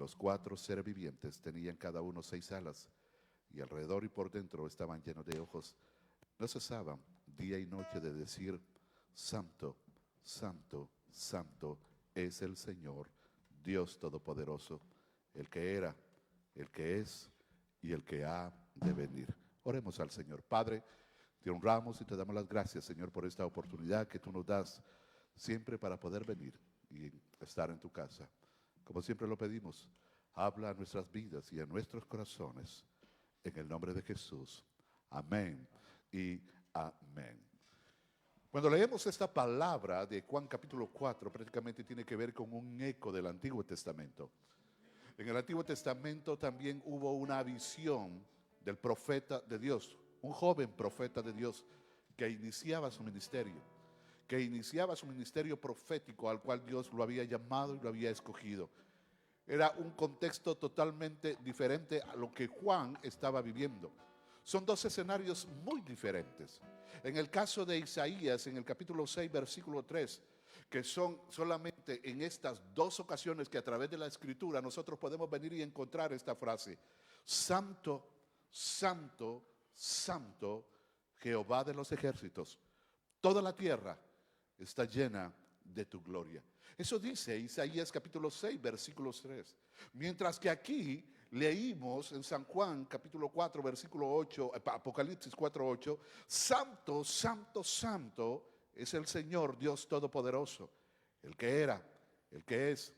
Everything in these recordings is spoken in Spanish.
los 4 seres vivientes tenían cada uno 6 alas, y alrededor y por dentro estaban llenos de ojos. No cesaban día y noche de decir: Santo, Santo, Santo es el Señor, Dios Todopoderoso, el que era, el que es y el que ha de venir. Oremos al Señor. Padre, te honramos y te damos las gracias, Señor, por esta oportunidad que tú nos das siempre para poder venir y estar en tu casa. Como siempre lo pedimos, habla a nuestras vidas y a nuestros corazones, en el nombre de Jesús. Amén y amén. Cuando leemos esta palabra de Juan capítulo 4, prácticamente tiene que ver con un eco del Antiguo Testamento. En el Antiguo Testamento también hubo una visión del profeta de Dios, un joven profeta de Dios que iniciaba su ministerio profético al cual Dios lo había llamado y lo había escogido. Era un contexto totalmente diferente a lo que Juan estaba viviendo. Son dos escenarios muy diferentes. En el caso de Isaías, en el capítulo 6, versículo 3, que son solamente en estas dos ocasiones que a través de la Escritura nosotros podemos venir y encontrar esta frase: Santo, Santo, Santo, Jehová de los ejércitos. Toda la tierra está llena de tu gloria. Eso dice Isaías capítulo 6, versículo 3. Mientras que aquí leímos en San Juan capítulo 4, versículo 8, Apocalipsis 4, 8, Santo, Santo, Santo es el Señor Dios Todopoderoso, el que era, el que es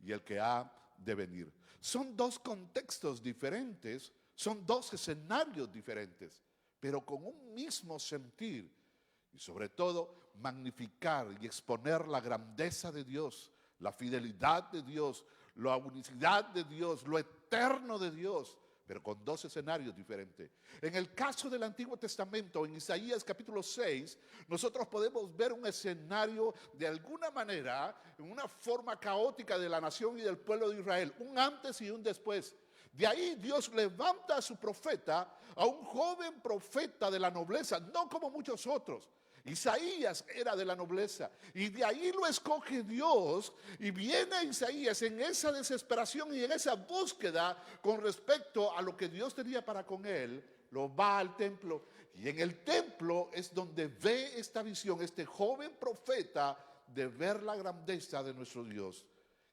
y el que ha de venir. Son dos contextos diferentes, son dos escenarios diferentes, pero con un mismo sentir. Y sobre todo, magnificar y exponer la grandeza de Dios, la fidelidad de Dios, la unicidad de Dios, lo eterno de Dios, pero con dos escenarios diferentes. En el caso del Antiguo Testamento, en Isaías capítulo 6, nosotros podemos ver un escenario de alguna manera, en una forma caótica de la nación y del pueblo de Israel, un antes y un después. De ahí Dios levanta a su profeta, a un joven profeta de la nobleza, no como muchos otros. Isaías era de la nobleza y de ahí lo escoge Dios, y viene Isaías en esa desesperación y en esa búsqueda con respecto a lo que Dios tenía para con él. Lo va al templo, y en el templo es donde ve esta visión, este joven profeta, de ver la grandeza de nuestro Dios.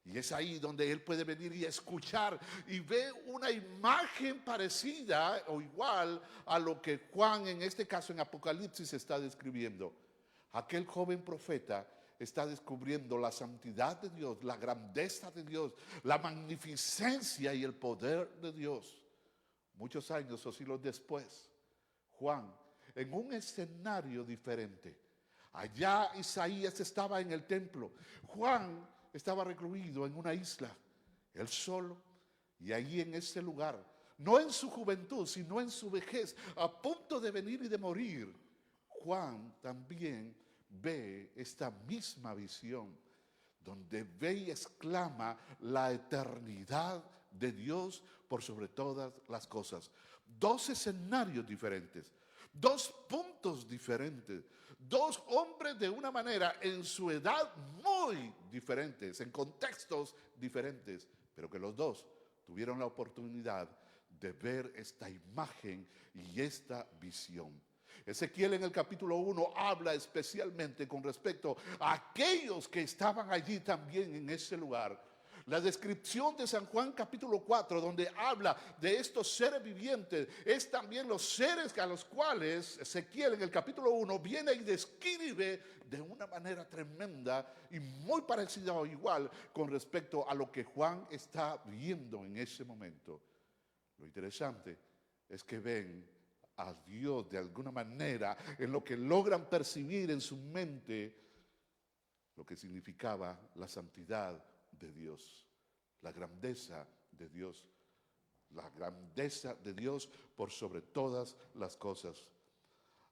Y es ahí donde él puede venir y escuchar y ve una imagen parecida o igual a lo que Juan, en este caso en Apocalipsis, está describiendo. Aquel joven profeta está descubriendo la santidad de Dios, la grandeza de Dios, la magnificencia y el poder de Dios. Muchos años o siglos después, Juan, en un escenario diferente. Allá Isaías estaba en el templo. Juan estaba recluido en una isla, él solo, y allí en ese lugar, no en su juventud, sino en su vejez, a punto de venir y de morir, Juan también ve esta misma visión, donde ve y exclama la eternidad de Dios por sobre todas las cosas. Dos escenarios diferentes, dos puntos diferentes, dos hombres de una manera en su edad muy diferentes, en contextos diferentes, pero que los dos tuvieron la oportunidad de ver esta imagen y esta visión. Ezequiel en el capítulo 1 habla especialmente con respecto a aquellos que estaban allí también en ese lugar. La descripción de San Juan capítulo 4, donde habla de estos seres vivientes, es también los seres a los cuales Ezequiel en el capítulo 1 viene y describe de una manera tremenda y muy parecida o igual con respecto a lo que Juan está viendo en ese momento. Lo interesante es que ven a Dios de alguna manera en lo que logran percibir en su mente lo que significaba la santidad de Dios, la grandeza de Dios, la grandeza de Dios por sobre todas las cosas.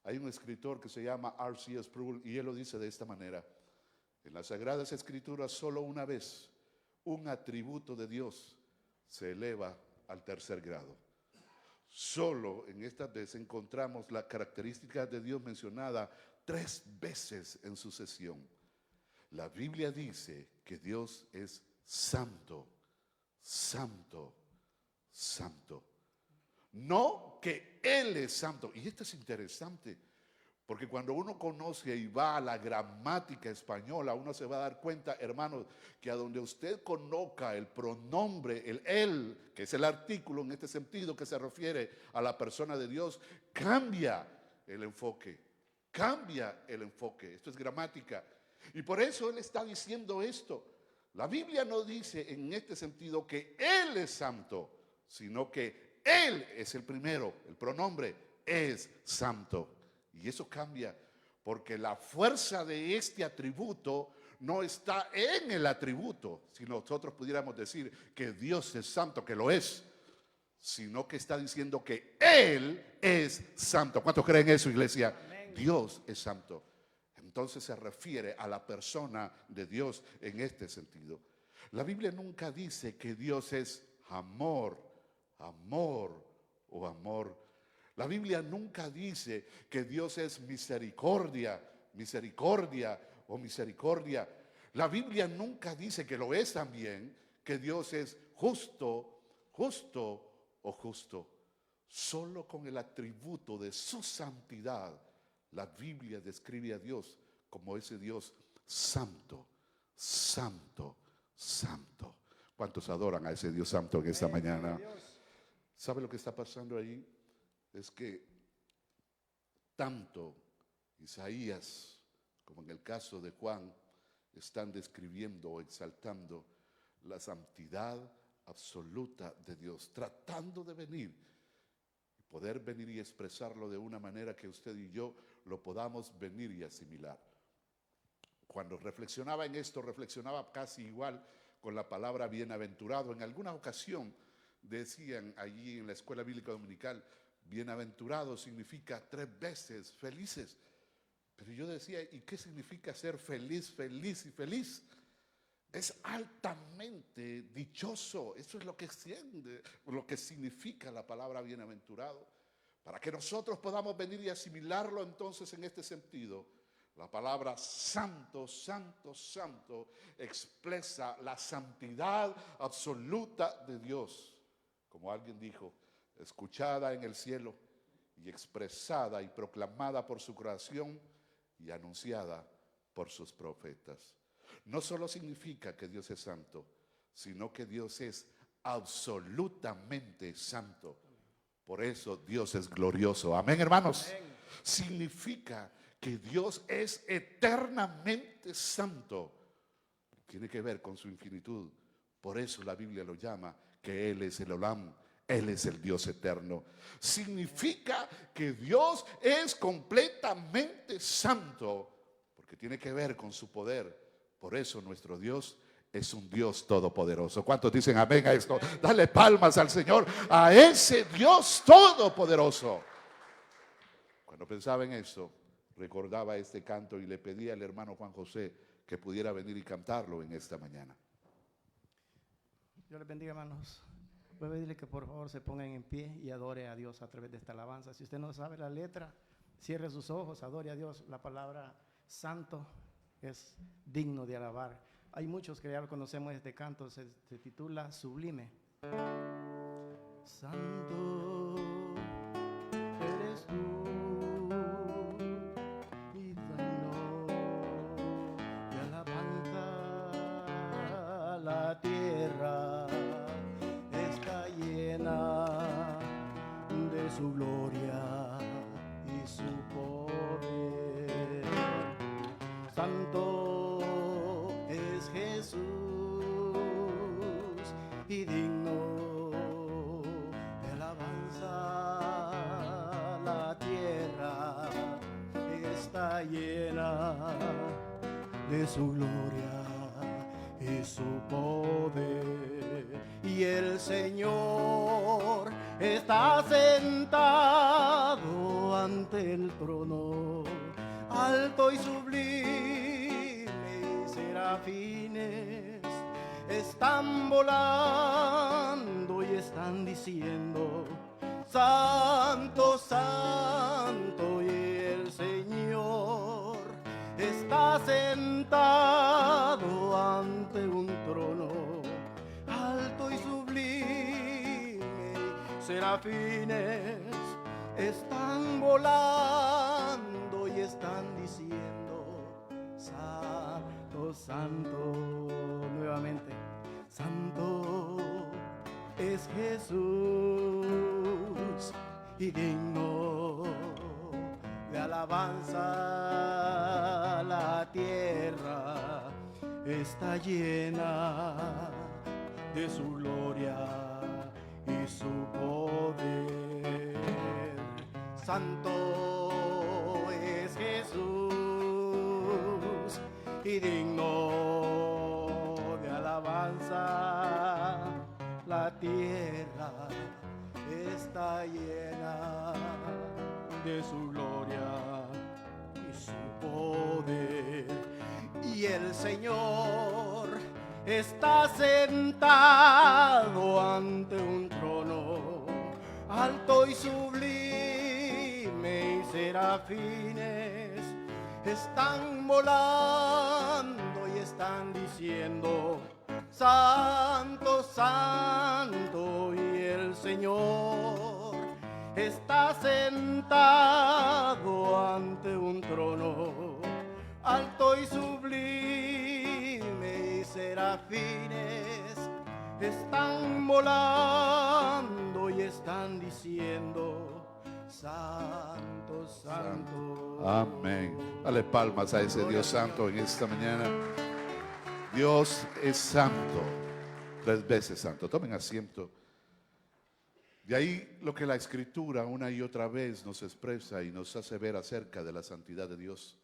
Hay un escritor que se llama R.C. Sproul y él lo dice de esta manera: en las Sagradas Escrituras solo una vez un atributo de Dios se eleva al tercer grado. Solo en esta vez encontramos la característica de Dios mencionada 3 veces en sucesión. La Biblia dice que Dios es santo, santo, santo. No que Él es santo. Y esto es interesante, porque cuando uno conoce y va a la gramática española, uno se va a dar cuenta, hermanos, que a donde usted conozca el pronombre, el él, que es el artículo en este sentido que se refiere a la persona de Dios, cambia el enfoque. Cambia el enfoque. Esto es gramática. Y por eso Él está diciendo esto. La Biblia no dice en este sentido que Él es santo, sino que Él es el primero. El pronombre es santo. Y eso cambia, porque la fuerza de este atributo no está en el atributo, si nosotros pudiéramos decir que Dios es santo, que lo es, sino que está diciendo que Él es santo. ¿Cuántos creen eso, iglesia? Amén. Dios es santo. Entonces se refiere a la persona de Dios en este sentido. La Biblia nunca dice que Dios es amor, amor o amor. La Biblia nunca dice que Dios es misericordia, misericordia o misericordia. La Biblia nunca dice, que lo es también, que Dios es justo, justo o justo. Solo con el atributo de su santidad, la Biblia describe a Dios como ese Dios santo, santo, santo. ¿Cuántos adoran a ese Dios santo en esta mañana? ¿Sabe lo que está pasando ahí? Es que tanto Isaías como en el caso de Juan están describiendo o exaltando la santidad absoluta de Dios, tratando de venir y poder venir y expresarlo de una manera que usted y yo lo podamos venir y asimilar. Cuando reflexionaba en esto, reflexionaba casi igual con la palabra bienaventurado. En alguna ocasión decían allí en la escuela bíblica dominical, bienaventurado significa 3 veces felices. Pero yo decía, ¿y qué significa ser feliz, feliz y feliz? Es altamente dichoso. Eso es lo que significa la palabra bienaventurado. Para que nosotros podamos venir y asimilarlo entonces en este sentido, la palabra santo, santo, santo expresa la santidad absoluta de Dios. Como alguien dijo, escuchada en el cielo y expresada y proclamada por su creación y anunciada por sus profetas. No solo significa que Dios es santo, sino que Dios es absolutamente santo. Por eso Dios es glorioso. Amén, hermanos. Amén. Significa que Dios es eternamente santo. Tiene que ver con su infinitud. Por eso la Biblia lo llama que Él es el Olam. Él es el Dios eterno. Significa que Dios es completamente santo, porque tiene que ver con su poder. Por eso nuestro Dios es un Dios todopoderoso. ¿Cuántos dicen amén a esto? Dale palmas al Señor, a ese Dios todopoderoso. Cuando pensaba en eso, recordaba este canto y le pedí al hermano Juan José que pudiera venir y cantarlo en esta mañana. Dios les bendiga, hermanos. Voy a pedirle que por favor se pongan en pie y adore a Dios a través de esta alabanza. Si usted no sabe la letra, cierre sus ojos, adore a Dios. La palabra santo es digno de alabar. Hay muchos que ya lo conocemos, este canto se titula Sublime. Santo eres tú, y digno de alabanza. La tierra está llena de su gloria y su poder. Santo es Jesús y digno de alabanza. La tierra está llena de su gloria y su poder. Y el Señor está sentado ante el trono, alto y sublime, y serafines están volando y están diciendo: Santo, santo. Y el Señor está sentado ante un trono, alto y sublime, serafines están volando y están diciendo: Santo, Santo. Nuevamente: Santo es Jesús y digno de alabanza. La tierra está llena de su gloria y su poder. Santo es Jesús y digno de alabanza. La tierra está llena de su gloria y su poder. Y el Señor está sentado ante un trono alto y sublime, y serafines están volando y están diciendo: Santo, Santo. Y el Señor está sentado ante un trono alto y sublime, y serafines están volando y están diciendo: Santo, Santo. Amén. Dale palmas a ese Dios santo en esta mañana. Dios es santo, 3 veces santo. Tomen asiento. De ahí lo que la Escritura una y otra vez nos expresa y nos hace ver acerca de la santidad de Dios.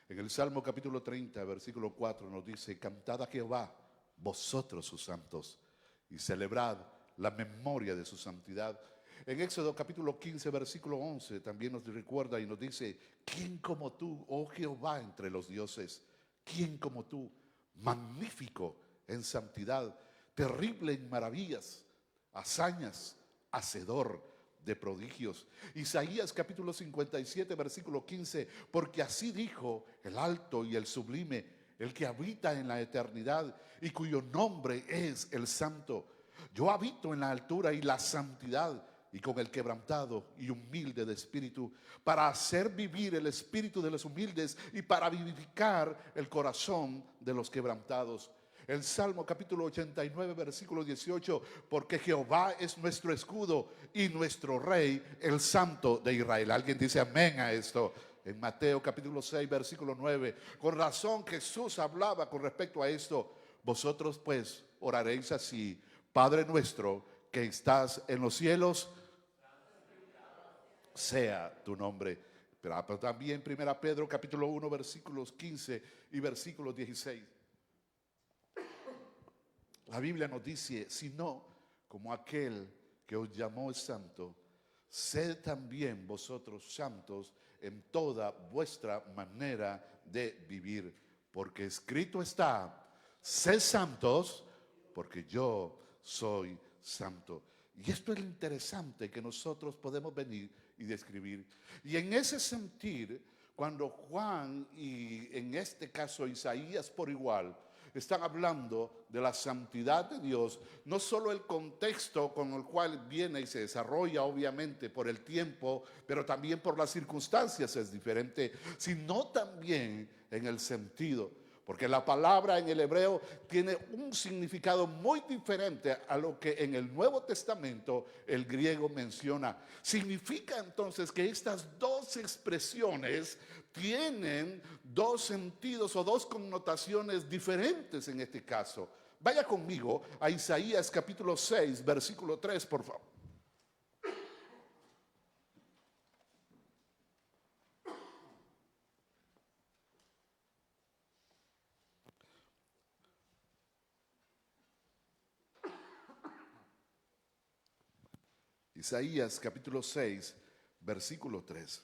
En el Salmo capítulo 30, versículo 4 nos dice: Cantad a Jehová, vosotros sus santos, y celebrad la memoria de su santidad. En Éxodo capítulo 15, versículo 11 también nos recuerda y nos dice: ¿Quién como tú, oh Jehová, entre los dioses? ¿Quién como tú, magnífico en santidad, terrible en maravillas, hazañas, hacedor de prodigios? Isaías capítulo 57, versículo 15: Porque así dijo el alto y el sublime, el que habita en la eternidad y cuyo nombre es el santo. Yo habito en la altura y la santidad, y con el quebrantado y humilde de espíritu, para hacer vivir el espíritu de los humildes y para vivificar el corazón de los quebrantados. El Salmo capítulo 89, versículo 18: Porque Jehová es nuestro escudo y nuestro rey, el santo de Israel. ¿Alguien dice amén a esto? En Mateo capítulo 6, versículo 9, con razón Jesús hablaba con respecto a esto: Vosotros pues oraréis así: Padre nuestro que estás en los cielos, sea tu nombre. Pero también 1 Pedro capítulo 1, versículos 15 y versículos 16. La Biblia nos dice: sino como aquel que os llamó es santo, sed también vosotros santos en toda vuestra manera de vivir, porque escrito está: sed santos, porque yo soy santo. Y esto es lo interesante que nosotros podemos venir y describir. Y en ese sentir, cuando Juan y en este caso Isaías por igual están hablando de la santidad de Dios, no solo el contexto con el cual viene y se desarrolla, obviamente por el tiempo, pero también por las circunstancias es diferente, sino también en el sentido. Porque la palabra en el hebreo tiene un significado muy diferente a lo que en el Nuevo Testamento el griego menciona. Significa entonces que estas dos expresiones tienen dos sentidos o dos connotaciones diferentes en este caso. Vaya conmigo a Isaías capítulo 6, versículo 3, por favor. Isaías capítulo 6, versículo 3.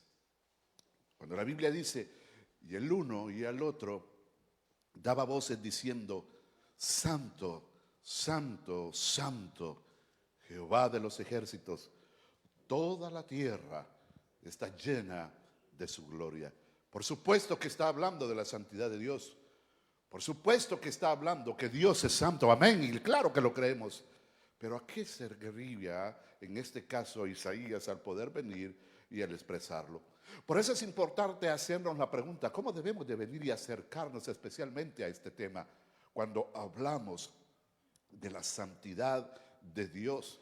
Cuando la Biblia dice: y el uno y el otro daba voces diciendo: Santo, Santo, Santo, Jehová de los ejércitos, toda la tierra está llena de su gloria. Por supuesto que está hablando de la santidad de Dios. Por supuesto que está hablando que Dios es santo, amén, y claro que lo creemos. Pero ¿a qué se refería en este caso Isaías al poder venir y al expresarlo? Por eso es importante hacernos la pregunta, ¿cómo debemos de venir y acercarnos especialmente a este tema cuando hablamos de la santidad de Dios?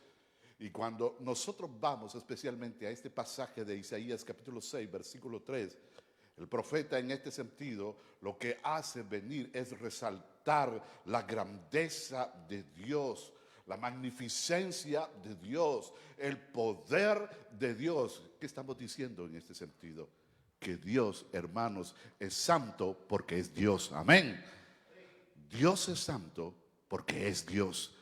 Y cuando nosotros vamos especialmente a este pasaje de Isaías capítulo 6, versículo 3, el profeta en este sentido lo que hace venir es resaltar la grandeza de Dios, la magnificencia de Dios, el poder de Dios. ¿Qué estamos diciendo en este sentido? Que Dios, hermanos, es santo porque es Dios. Amén. Dios es santo porque es Dios.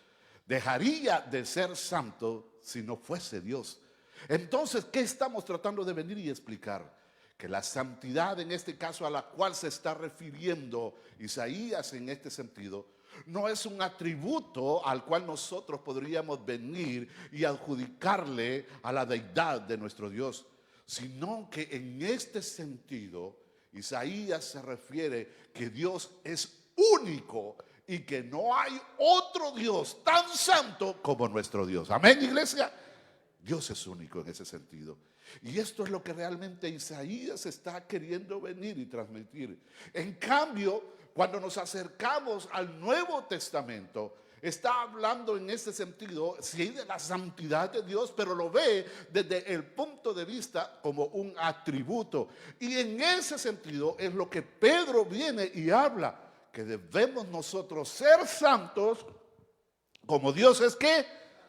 Dejaría de ser santo si no fuese Dios. Entonces, ¿qué estamos tratando de venir y explicar? Que la santidad en este caso a la cual se está refiriendo Isaías en este sentido, no es un atributo al cual nosotros podríamos venir y adjudicarle a la deidad de nuestro Dios, sino que en este sentido Isaías se refiere que Dios es único y que no hay otro Dios tan santo como nuestro Dios. Amén, iglesia. Dios es único en ese sentido. Y esto es lo que realmente Isaías está queriendo venir y transmitir. En cambio, cuando nos acercamos al Nuevo Testamento, está hablando en este sentido, sí, de la santidad de Dios, pero lo ve desde el punto de vista como un atributo. Y en ese sentido es lo que Pedro viene y habla, que debemos nosotros ser santos como Dios es ¿qué?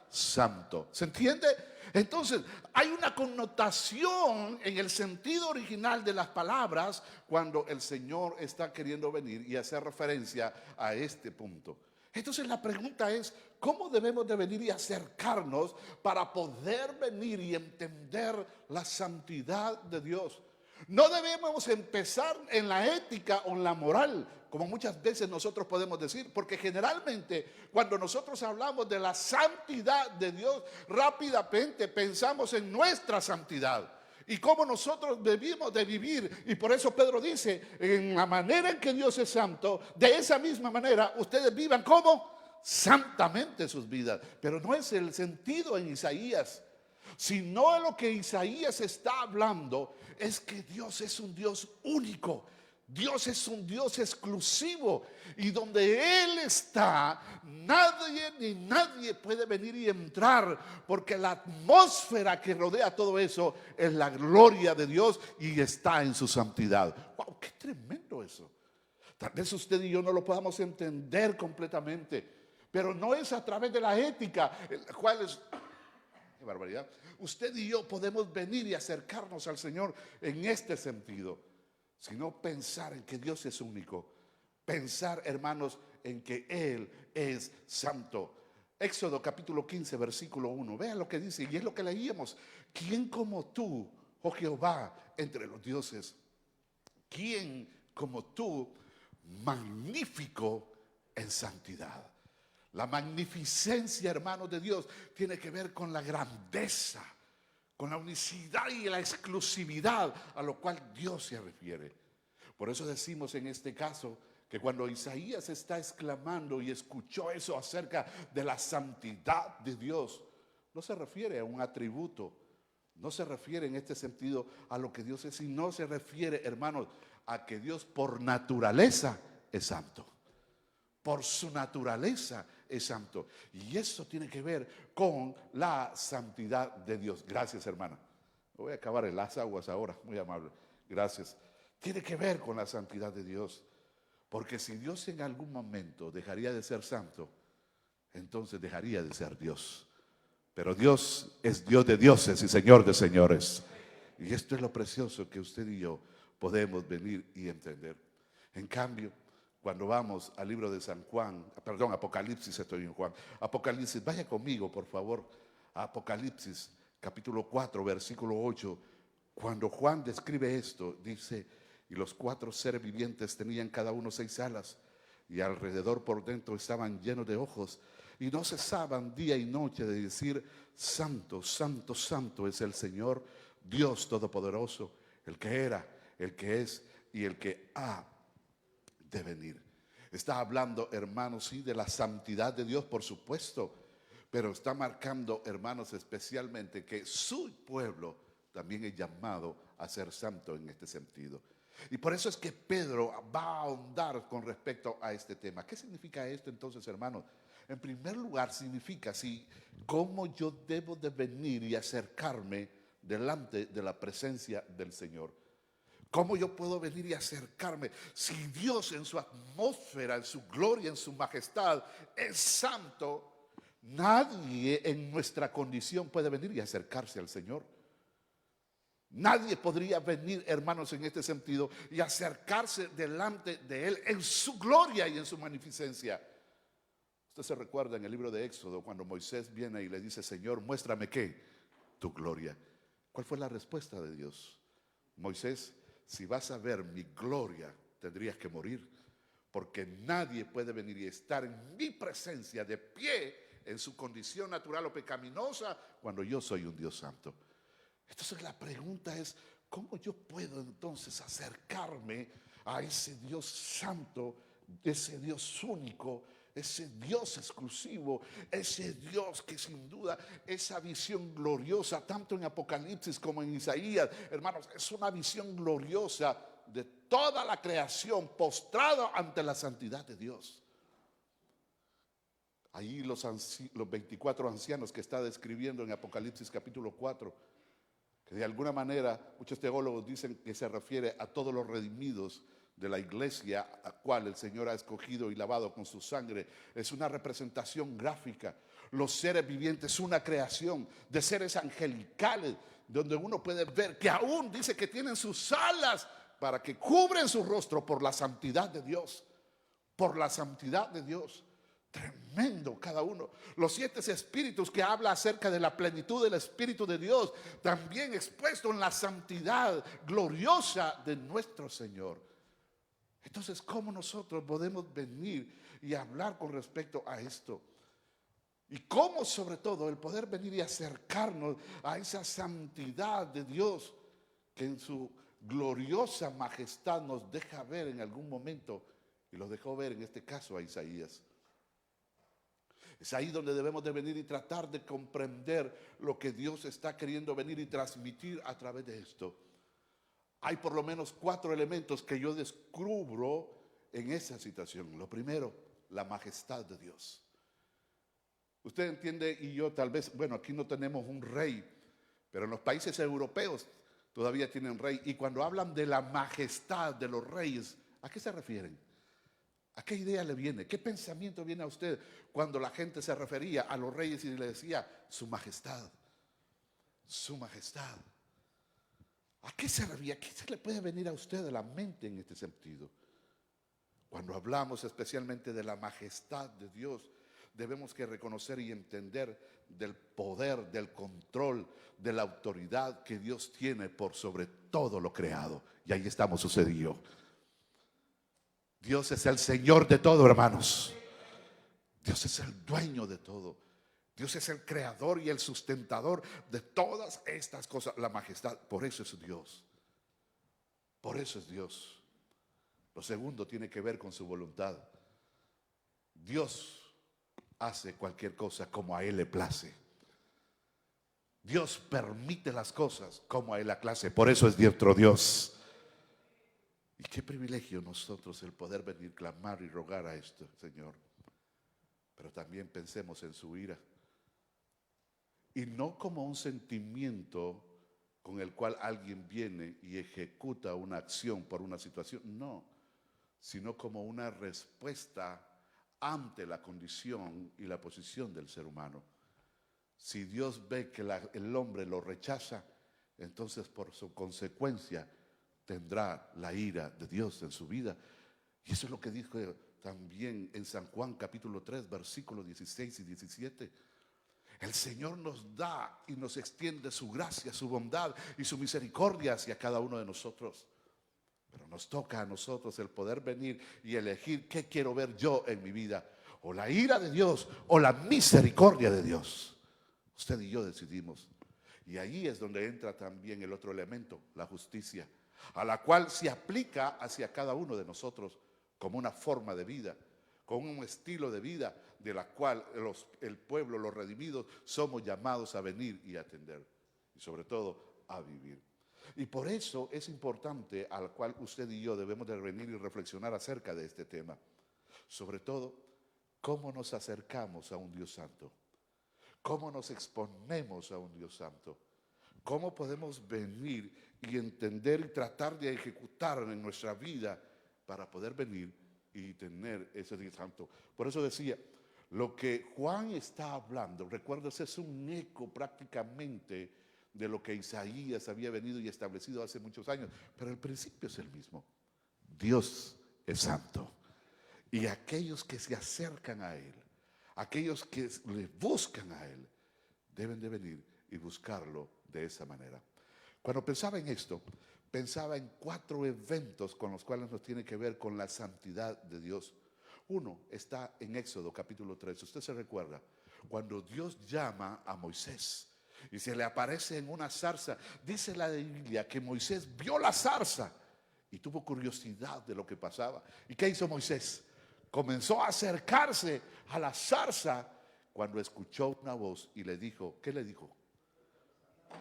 Santo. ¿Se entiende? Entonces, hay una connotación en el sentido original de las palabras cuando el Señor está queriendo venir y hacer referencia a este punto. Entonces la pregunta es, ¿cómo debemos de venir y acercarnos para poder venir y entender la santidad de Dios? No debemos empezar en la ética o en la moral, como muchas veces nosotros podemos decir, porque generalmente cuando nosotros hablamos de la santidad de Dios, rápidamente pensamos en nuestra santidad y cómo nosotros debimos de vivir. Y por eso Pedro dice, en la manera en que Dios es santo, de esa misma manera ustedes vivan como santamente sus vidas. Pero no es el sentido en Isaías, sino lo que Isaías está hablando es que Dios es un Dios único. Dios es un Dios exclusivo y donde Él está, nadie ni nadie puede venir y entrar, porque la atmósfera que rodea todo eso es la gloria de Dios y está en su santidad. ¡Wow! ¡Qué tremendo eso! Tal vez usted y yo no lo podamos entender completamente, pero no es a través de la ética, cual es... ¡Qué barbaridad! Usted y yo podemos venir y acercarnos al Señor en este sentido, sino pensar en que Dios es único. Pensar, hermanos, en que Él es santo. Éxodo capítulo 15, versículo 1. Vean lo que dice, y es lo que leíamos. ¿Quién como tú, oh Jehová, entre los dioses? ¿Quién como tú, magnífico en santidad? La magnificencia, hermanos de Dios, tiene que ver con la grandeza, con la unicidad y la exclusividad a lo cual Dios se refiere. Por eso decimos en este caso que cuando Isaías está exclamando y escuchó eso acerca de la santidad de Dios, no se refiere a un atributo, no se refiere en este sentido a lo que Dios es, sino se refiere, hermanos, a que Dios por naturaleza es santo. Por su naturaleza es santo. Y eso tiene que ver con la santidad de Dios. Gracias, hermana. Voy a acabar en las aguas ahora, muy amable. Gracias. Tiene que ver con la santidad de Dios. Porque si Dios en algún momento dejaría de ser santo, entonces dejaría de ser Dios. Pero Dios es Dios de dioses y Señor de señores. Y esto es lo precioso que usted y yo podemos venir y entender. En cambio, cuando vamos al libro de San Juan, perdón, Apocalipsis, estoy en Juan. Apocalipsis, vaya conmigo, por favor, a Apocalipsis, capítulo 4, versículo 8. Cuando Juan describe esto, dice, y los 4 seres vivientes tenían cada uno 6 alas, y alrededor por dentro estaban llenos de ojos, y no cesaban día y noche de decir, santo, santo, santo es el Señor, Dios Todopoderoso, el que era, el que es y el que ha de venir. Está hablando, hermanos, sí, de la santidad de Dios, por supuesto, Pero está marcando, hermanos, especialmente que su pueblo también es llamado a ser santo en este sentido. Y por eso es que Pedro va a ahondar con respecto a este tema. ¿Qué significa esto entonces, hermanos? En primer lugar, significa cómo yo debo de venir y acercarme delante de la presencia del Señor. ¿Cómo yo puedo venir y acercarme? Si Dios en su atmósfera, en su gloria, en su majestad es santo, nadie en nuestra condición puede venir y acercarse al Señor. Nadie podría venir, hermanos, en este sentido y acercarse delante de Él en su gloria y en su magnificencia. Usted se recuerda en el libro de Éxodo cuando Moisés viene y le dice: Señor, muéstrame ¿qué? Tu gloria. ¿Cuál fue la respuesta de Dios? Moisés, si vas a ver mi gloria, tendrías que morir, porque nadie puede venir y estar en mi presencia de pie en su condición natural o pecaminosa cuando yo soy un Dios santo. Entonces la pregunta es, ¿cómo yo puedo entonces acercarme a ese Dios santo, ese Dios único, ese Dios exclusivo, ese Dios que sin duda esa visión gloriosa, tanto en Apocalipsis como en Isaías, hermanos, es una visión gloriosa de toda la creación postrada ante la santidad de Dios? Ahí los 24 ancianos que está describiendo en Apocalipsis capítulo 4, que de alguna manera muchos teólogos dicen que se refiere a todos los redimidos de la iglesia a cual el Señor ha escogido y lavado con su sangre. Es una representación gráfica. Los seres vivientes, una creación de seres angelicales, donde uno puede ver que aún dice que tienen sus alas para que cubren su rostro por la santidad de Dios. Por la santidad de Dios. Tremendo cada uno. Los 7 espíritus que habla acerca de la plenitud del Espíritu de Dios, también expuesto en la santidad gloriosa de nuestro Señor. Entonces, ¿cómo nosotros podemos venir y hablar con respecto a esto? Y cómo, sobre todo, el poder venir y acercarnos a esa santidad de Dios que en su gloriosa majestad nos deja ver en algún momento, y lo dejó ver en este caso a Isaías. Es ahí donde debemos de venir y tratar de comprender lo que Dios está queriendo venir y transmitir a través de esto. Hay por lo menos 4 elementos que yo descubro en esa situación. Lo primero, la majestad de Dios. Usted entiende, y yo tal vez, bueno, aquí no tenemos un rey, pero en los países europeos todavía tienen rey. Y cuando hablan de la majestad de los reyes, ¿a qué se refieren? ¿A qué idea le viene? ¿Qué pensamiento viene a usted cuando la gente se refería a los reyes y le decía su majestad? Su majestad. ¿A qué se refiere? ¿Qué se le puede venir a usted de la mente en este sentido? Cuando hablamos especialmente de la majestad de Dios, debemos que reconocer y entender del poder, del control, de la autoridad que Dios tiene por sobre todo lo creado. Y ahí estamos sucediendo. Dios es el Señor de todo, hermanos. Dios es el dueño de todo. Dios es el creador y el sustentador de todas estas cosas. La majestad, por eso es Dios. Por eso es Dios. Lo segundo tiene que ver con su voluntad. Dios hace cualquier cosa como a Él le place. Dios permite las cosas como a Él le place. Por eso es nuestro Dios. Y qué privilegio nosotros el poder venir, clamar y rogar a esto, Señor. Pero también pensemos en su ira. Y no como un sentimiento con el cual alguien viene y ejecuta una acción por una situación. No, sino como una respuesta ante la condición y la posición del ser humano. Si Dios ve que el hombre lo rechaza, entonces por su consecuencia tendrá la ira de Dios en su vida. Y eso es lo que dijo también en San Juan capítulo 3, versículos 16 y 17. El Señor nos da y nos extiende su gracia, su bondad y su misericordia hacia cada uno de nosotros. Pero nos toca a nosotros el poder venir y elegir qué quiero ver yo en mi vida. O la ira de Dios o la misericordia de Dios. Usted y yo decidimos. Y ahí es donde entra también el otro elemento, la justicia, a la cual se aplica hacia cada uno de nosotros como una forma de vida, como un estilo de vida, de la cual el pueblo, los redimidos, somos llamados a venir y a atender. Y sobre todo, a vivir. Y por eso es importante al cual usted y yo debemos de venir y reflexionar acerca de este tema. Sobre todo, cómo nos acercamos a un Dios santo. Cómo nos exponemos a un Dios santo. Cómo podemos venir y entender y tratar de ejecutar en nuestra vida para poder venir y tener ese Dios santo. Por eso decía, lo que Juan está hablando, recuérdese, es un eco prácticamente de lo que Isaías había venido y establecido hace muchos años, pero el principio es el mismo. Dios es santo, y aquellos que se acercan a Él, aquellos que le buscan a Él, deben de venir y buscarlo de esa manera. Cuando pensaba en esto, pensaba en 4 eventos con los cuales nos tiene que ver con la santidad de Dios. Uno está en Éxodo capítulo 3. Usted se recuerda cuando Dios llama a Moisés y se le aparece en una zarza. Dice la Biblia que Moisés vio la zarza y tuvo curiosidad de lo que pasaba. ¿Y qué hizo Moisés? Comenzó a acercarse a la zarza cuando escuchó una voz y le dijo, ¿qué le dijo?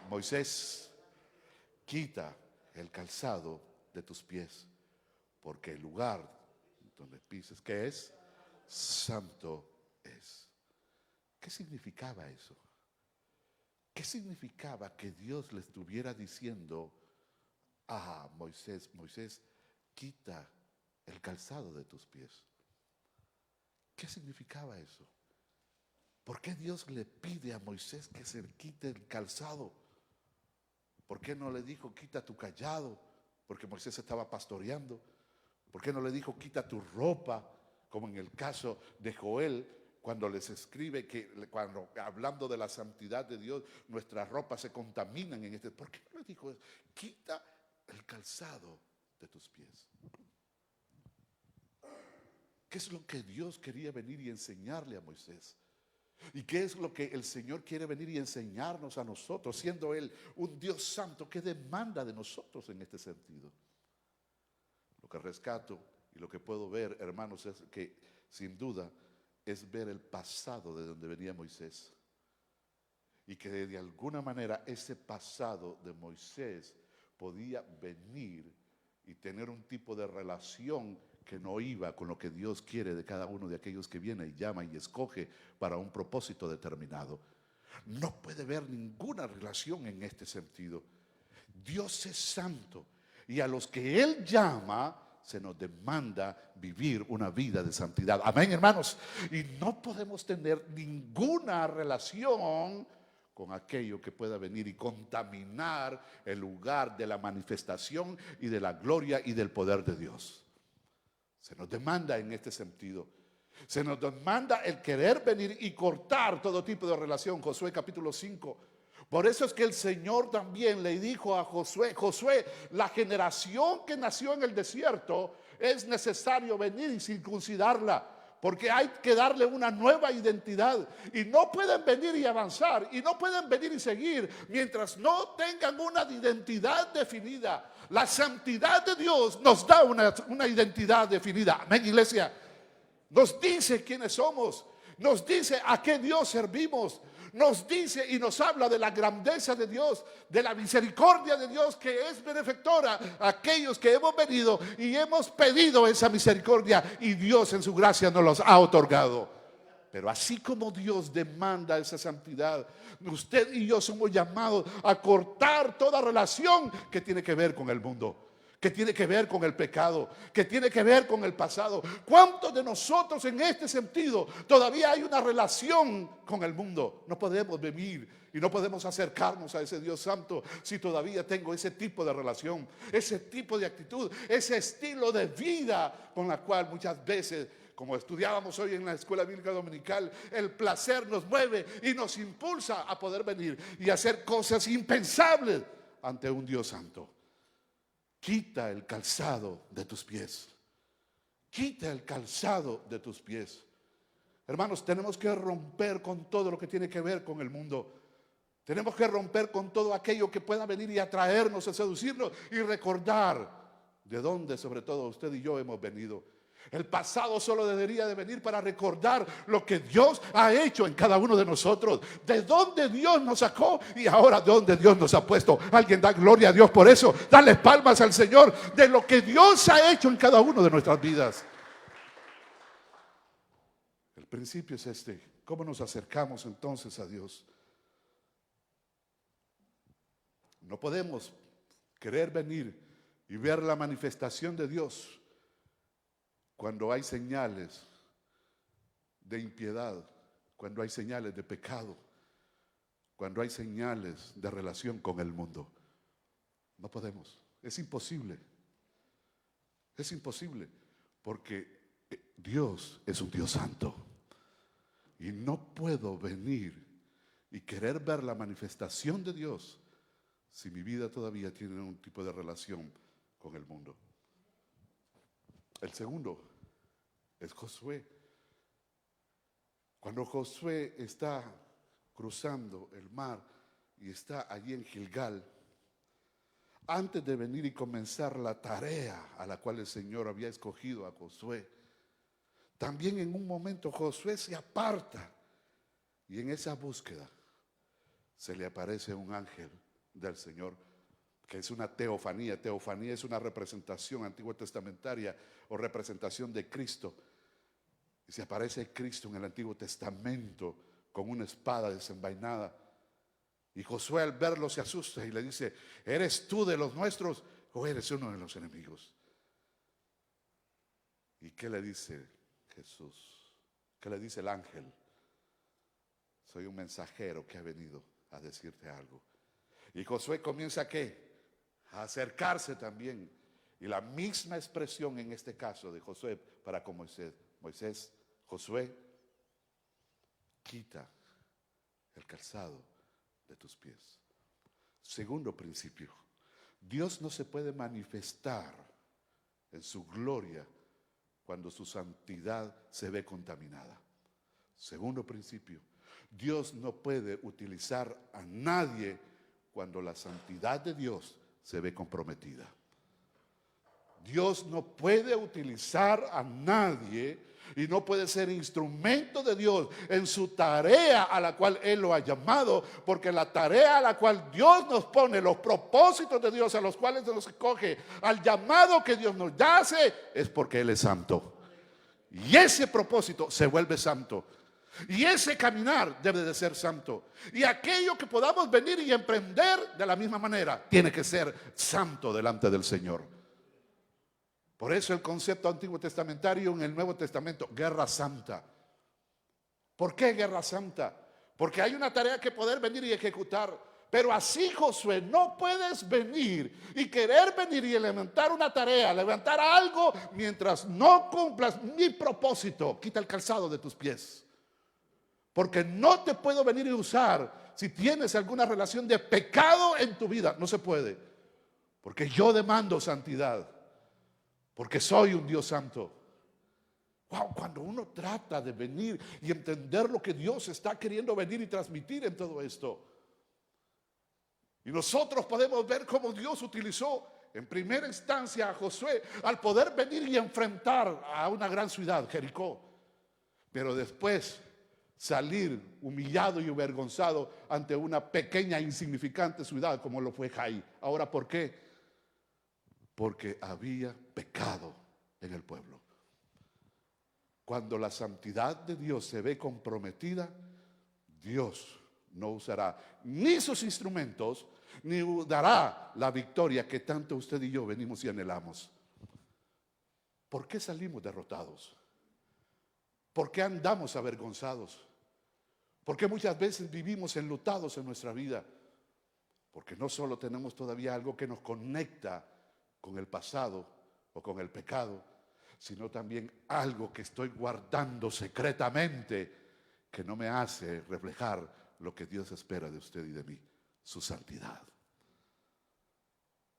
Moisés, quita el calzado de tus pies, porque el lugar donde pises, ¿qué es? Santo es. ¿Qué significaba eso? ¿Qué significaba que Dios le estuviera diciendo a Moisés, Moisés, quita el calzado de tus pies? ¿Qué significaba eso? ¿Por qué Dios le pide a Moisés que se quite el calzado? ¿Por qué no le dijo, quita tu cayado? Porque Moisés estaba pastoreando. ¿Por qué no le dijo, quita tu ropa? Como en el caso de Joel, cuando les escribe que cuando hablando de la santidad de Dios, nuestras ropas se contaminan en este. ¿Por qué no le dijo, quita el calzado de tus pies? ¿Qué es lo que Dios quería venir y enseñarle a Moisés? ¿Y qué es lo que el Señor quiere venir y enseñarnos a nosotros, siendo Él un Dios santo? ¿Qué demanda de nosotros en este sentido? Lo que rescato y lo que puedo ver, hermanos, es que sin duda es ver el pasado de donde venía Moisés. Y que de alguna manera ese pasado de Moisés podía venir y tener un tipo de relación que no iba con lo que Dios quiere de cada uno de aquellos que viene y llama y escoge para un propósito determinado. No puede haber ninguna relación en este sentido. Dios es santo y a los que Él llama se nos demanda vivir una vida de santidad. Amén, hermanos. Y no podemos tener ninguna relación con aquello que pueda venir y contaminar el lugar de la manifestación y de la gloria y del poder de Dios. Se nos demanda en este sentido. Se nos demanda el querer venir y cortar todo tipo de relación. Josué capítulo 5. Por eso es que el Señor también le dijo a Josué, Josué, la generación que nació en el desierto es necesario venir y circuncidarla, porque hay que darle una nueva identidad. Y no pueden venir y avanzar, y no pueden venir y seguir mientras no tengan una identidad definida. La santidad de Dios nos da una identidad definida. Amén, iglesia. Nos dice quiénes somos, nos dice a qué Dios servimos, nos dice y nos habla de la grandeza de Dios, de la misericordia de Dios que es benefactora a aquellos que hemos venido y hemos pedido esa misericordia y Dios en su gracia nos los ha otorgado. Pero así como Dios demanda esa santidad, usted y yo somos llamados a cortar toda relación que tiene que ver con el mundo, que tiene que ver con el pecado, que tiene que ver con el pasado. ¿Cuántos de nosotros en este sentido todavía hay una relación con el mundo? No podemos venir y no podemos acercarnos a ese Dios santo si todavía tengo ese tipo de relación, ese tipo de actitud, ese estilo de vida con la cual muchas veces, como estudiábamos hoy en la escuela bíblica dominical, el placer nos mueve y nos impulsa a poder venir y hacer cosas impensables ante un Dios santo. Quita el calzado de tus pies. Quita el calzado de tus pies. Hermanos, tenemos que romper con todo lo que tiene que ver con el mundo. Tenemos que romper con todo aquello que pueda venir y atraernos, a seducirnos y recordar de dónde sobre todo usted y yo hemos venido. El pasado solo debería de venir para recordar lo que Dios ha hecho en cada uno de nosotros. De dónde Dios nos sacó y ahora de dónde Dios nos ha puesto. Alguien da gloria a Dios por eso. Dale palmas al Señor de lo que Dios ha hecho en cada uno de nuestras vidas. El principio es este. ¿Cómo nos acercamos entonces a Dios? No podemos querer venir y ver la manifestación de Dios cuando hay señales de impiedad, cuando hay señales de pecado, cuando hay señales de relación con el mundo. No podemos, es imposible. Es imposible, porque Dios es un Dios santo. Y no puedo venir y querer ver la manifestación de Dios si mi vida todavía tiene un tipo de relación con el mundo. El segundo es Josué. Cuando Josué está cruzando el mar y está allí en Gilgal, antes de venir y comenzar la tarea a la cual el Señor había escogido a Josué, también en un momento Josué se aparta y en esa búsqueda se le aparece un ángel del Señor, que es una teofanía. Teofanía es una representación antigua testamentaria o representación de Cristo. Y se aparece Cristo en el Antiguo Testamento con una espada desenvainada. Y Josué al verlo se asusta y le dice: ¿eres tú de los nuestros o eres uno de los enemigos? ¿Y qué le dice Jesús? ¿Qué le dice el ángel? Soy un mensajero que ha venido a decirte algo. Y Josué comienza a acercarse también. Y la misma expresión en este caso de Josué para con Moisés: Josué, quita el calzado de tus pies. Segundo principio: Dios no se puede manifestar en su gloria cuando su santidad se ve contaminada. Segundo principio: Dios no puede utilizar a nadie cuando la santidad de Dios se ve comprometida. Dios no puede utilizar a nadie y no puede ser instrumento de Dios en su tarea a la cual Él lo ha llamado, porque la tarea a la cual Dios nos pone, los propósitos de Dios a los cuales nos escoge, al llamado que Dios nos hace, es porque Él es santo. Y ese propósito se vuelve santo. Y ese caminar debe de ser santo. Y aquello que podamos venir y emprender de la misma manera tiene que ser santo delante del Señor. Por eso el concepto antiguo testamentario en el Nuevo Testamento: guerra santa. ¿Por qué guerra santa? Porque hay una tarea que poder venir y ejecutar. Pero así, Josué, no puedes venir y querer venir y levantar una tarea, levantar algo mientras no cumplas mi propósito. Quita el calzado de tus pies. Porque no te puedo venir y usar si tienes alguna relación de pecado en tu vida. No se puede. Porque yo demando santidad. Porque soy un Dios santo. Wow, cuando uno trata de venir y entender lo que Dios está queriendo venir y transmitir en todo esto. Y nosotros podemos ver cómo Dios utilizó en primera instancia a Josué al poder venir y enfrentar a una gran ciudad, Jericó. Pero después salir humillado y avergonzado ante una pequeña e insignificante ciudad como lo fue Jai. Ahora, ¿por qué? Porque había pecado en el pueblo. Cuando la santidad de Dios se ve comprometida, Dios no usará ni sus instrumentos, ni dará la victoria que tanto usted y yo venimos y anhelamos. ¿Por qué salimos derrotados? ¿Por qué andamos avergonzados? ¿Por qué muchas veces vivimos enlutados en nuestra vida? Porque no solo tenemos todavía algo que nos conecta con el pasado o con el pecado, sino también algo que estoy guardando secretamente que no me hace reflejar lo que Dios espera de usted y de mí, su santidad.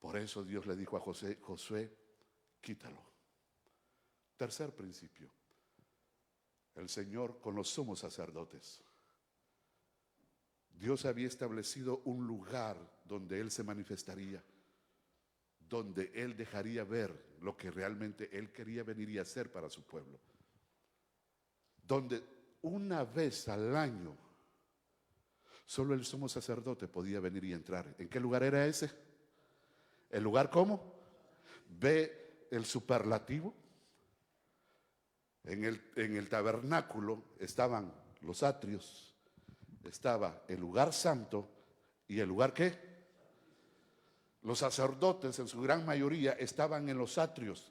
Por eso Dios le dijo a Josué, quítalo. Tercer principio: el Señor con los sumos sacerdotes. Dios había establecido un lugar donde Él se manifestaría, donde él dejaría ver lo que realmente él quería venir y hacer para su pueblo. Donde una vez al año solo el sumo sacerdote podía venir y entrar. ¿En qué lugar era ese? ¿El lugar cómo? Ve el superlativo. En el tabernáculo estaban los atrios, estaba el lugar santo y el lugar ¿qué? Los sacerdotes en su gran mayoría estaban en los atrios.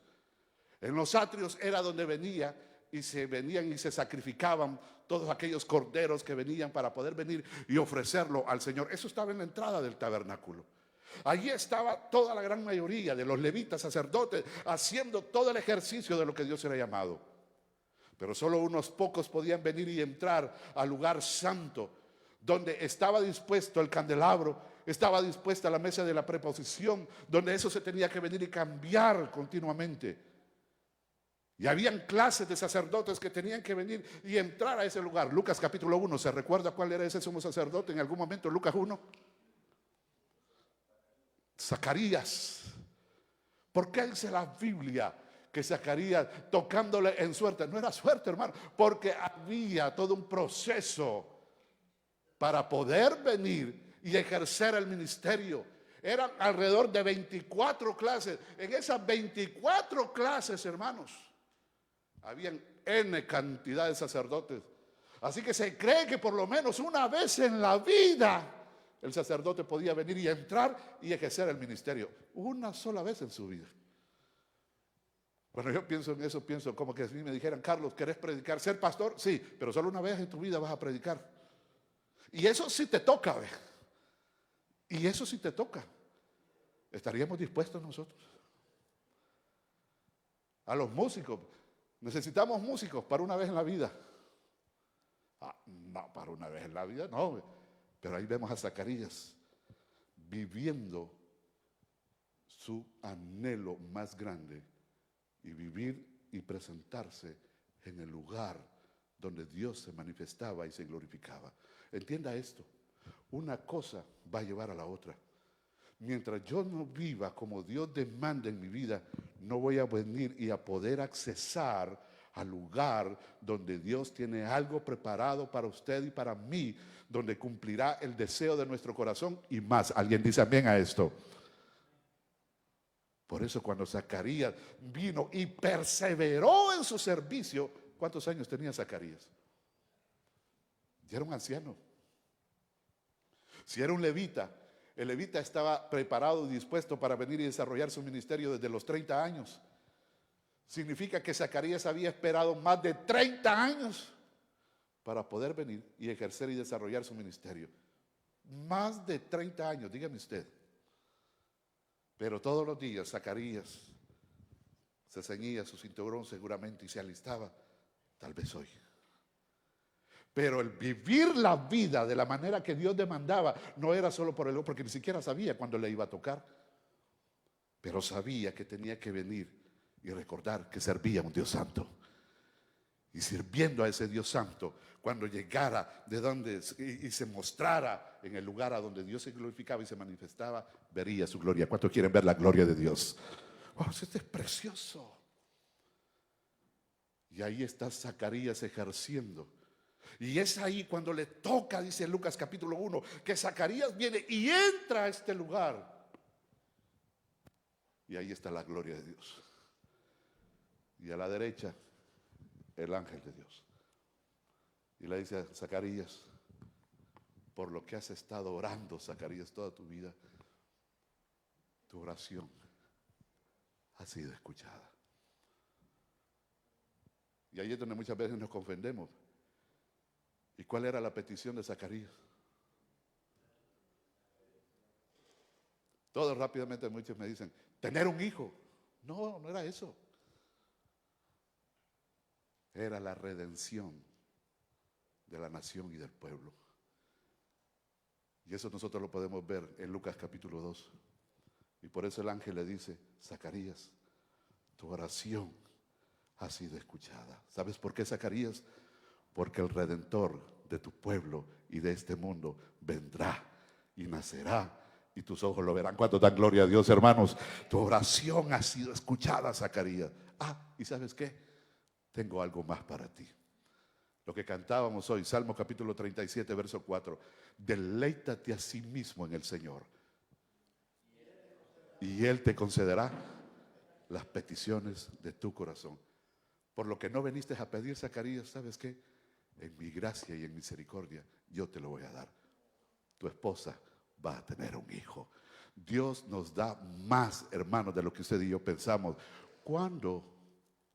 En los atrios era donde venían y se sacrificaban todos aquellos corderos que venían para poder venir y ofrecerlo al Señor. Eso estaba en la entrada del tabernáculo. Allí estaba toda la gran mayoría de los levitas, sacerdotes, haciendo todo el ejercicio de lo que Dios era llamado. Pero solo unos pocos podían venir y entrar al lugar santo, donde estaba dispuesto el candelabro, estaba dispuesta la mesa de la preposición, donde eso se tenía que venir y cambiar continuamente. Y habían clases de sacerdotes que tenían que venir y entrar a ese lugar. Lucas capítulo 1, ¿se recuerda cuál era ese sumo sacerdote en algún momento? Lucas 1. Zacarías. ¿Por qué dice la Biblia que Zacarías tocándole en suerte? No era suerte, hermano, porque había todo un proceso para poder venir y ejercer el ministerio. Eran alrededor de 24 clases. En esas 24 clases, hermanos, habían N cantidad de sacerdotes. Así que se cree que por lo menos una vez en la vida el sacerdote podía venir y entrar y ejercer el ministerio. Una sola vez en su vida. Cuando yo pienso en eso, pienso como que si me dijeran: Carlos, ¿querés predicar? ¿Ser pastor? Sí, pero solo una vez en tu vida vas a predicar. Y eso sí te toca, ¿ve? Y eso sí te toca. ¿Estaríamos dispuestos nosotros? A los músicos. Necesitamos músicos para una vez en la vida. No, para una vez en la vida no. Pero ahí vemos a Zacarías viviendo su anhelo más grande y vivir y presentarse en el lugar donde Dios se manifestaba y se glorificaba. Entienda esto, una cosa va a llevar a la otra. Mientras yo no viva como Dios demanda en mi vida, no voy a venir y a poder accesar al lugar donde Dios tiene algo preparado para usted y para mí, donde cumplirá el deseo de nuestro corazón y más. ¿Alguien dice amén a esto? Por eso cuando Zacarías vino y perseveró en su servicio, ¿cuántos años tenía Zacarías? Ya era un anciano. Si era un levita, el levita estaba preparado y dispuesto para venir y desarrollar su ministerio desde los 30 años. Significa que Zacarías había esperado más de 30 años para poder venir y ejercer y desarrollar su ministerio. Más de 30 años, dígame usted. Pero todos los días Zacarías se ceñía su cinturón seguramente y se alistaba, tal vez hoy. Pero el vivir la vida de la manera que Dios demandaba no era solo por él, porque ni siquiera sabía cuándo le iba a tocar. Pero sabía que tenía que venir y recordar que servía a un Dios santo. Y sirviendo a ese Dios santo, cuando llegara de donde y se mostrara en el lugar a donde Dios se glorificaba y se manifestaba, vería su gloria. ¿Cuántos quieren ver la gloria de Dios? Oh, esto es precioso. Y ahí está Zacarías ejerciendo. Y es ahí cuando le toca, dice Lucas capítulo 1, que Zacarías viene y entra a este lugar. Y ahí está la gloria de Dios. Y a la derecha, el ángel de Dios. Y le dice a Zacarías: por lo que has estado orando, Zacarías, toda tu vida, tu oración ha sido escuchada. Y ahí es donde muchas veces nos confundimos. ¿Y cuál era la petición de Zacarías? Todos rápidamente, muchos me dicen: tener un hijo. No, no era eso. Era la redención de la nación y del pueblo. Y eso nosotros lo podemos ver en Lucas capítulo 2. Y por eso el ángel le dice: Zacarías, tu oración ha sido escuchada. ¿Sabes por qué, Zacarías? Porque el Redentor de tu pueblo y de este mundo vendrá y nacerá y tus ojos lo verán. ¿Cuánto dan gloria a Dios, hermanos? Tu oración ha sido escuchada, Zacarías. ¿Y sabes qué? Tengo algo más para ti. Lo que cantábamos hoy, Salmo capítulo 37, verso 4. Deleítate a sí mismo en el Señor, y Él te concederá las peticiones de tu corazón. Por lo que no viniste a pedir, Zacarías, ¿sabes qué? En mi gracia y en misericordia yo te lo voy a dar. Tu esposa va a tener un hijo. Dios nos da más, hermanos, de lo que usted y yo pensamos, cuando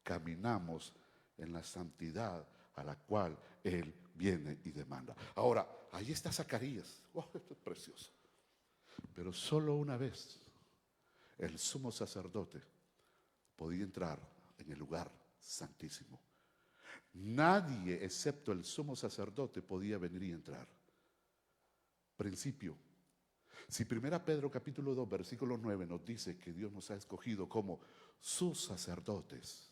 caminamos en la santidad a la cual Él viene y demanda. Ahora, ahí está Zacarías. Esto es precioso. Pero solo una vez el sumo sacerdote podía entrar en el lugar santísimo. Nadie excepto el sumo sacerdote podía venir y entrar. Principio. Si 1 Pedro capítulo 2 versículo 9 nos dice que Dios nos ha escogido como sus sacerdotes,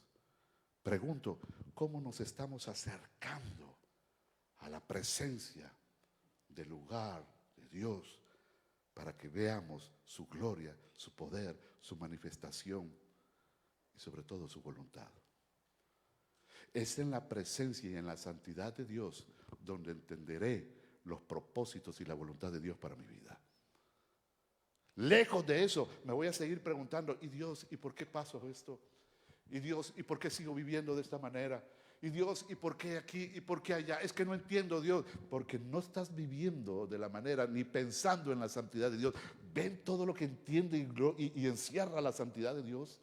pregunto, ¿cómo nos estamos acercando a la presencia del lugar de Dios para que veamos su gloria, su poder, su manifestación y sobre todo su voluntad? Es en la presencia y en la santidad de Dios donde entenderé los propósitos y la voluntad de Dios para mi vida. Lejos de eso, me voy a seguir preguntando, ¿y Dios, y por qué paso esto? ¿Y Dios, y por qué sigo viviendo de esta manera? ¿Y Dios, y por qué aquí, y por qué allá? Es que no entiendo, Dios, porque no estás viviendo de la manera ni pensando en la santidad de Dios. ¿Ven todo lo que entiende y encierra la santidad de Dios?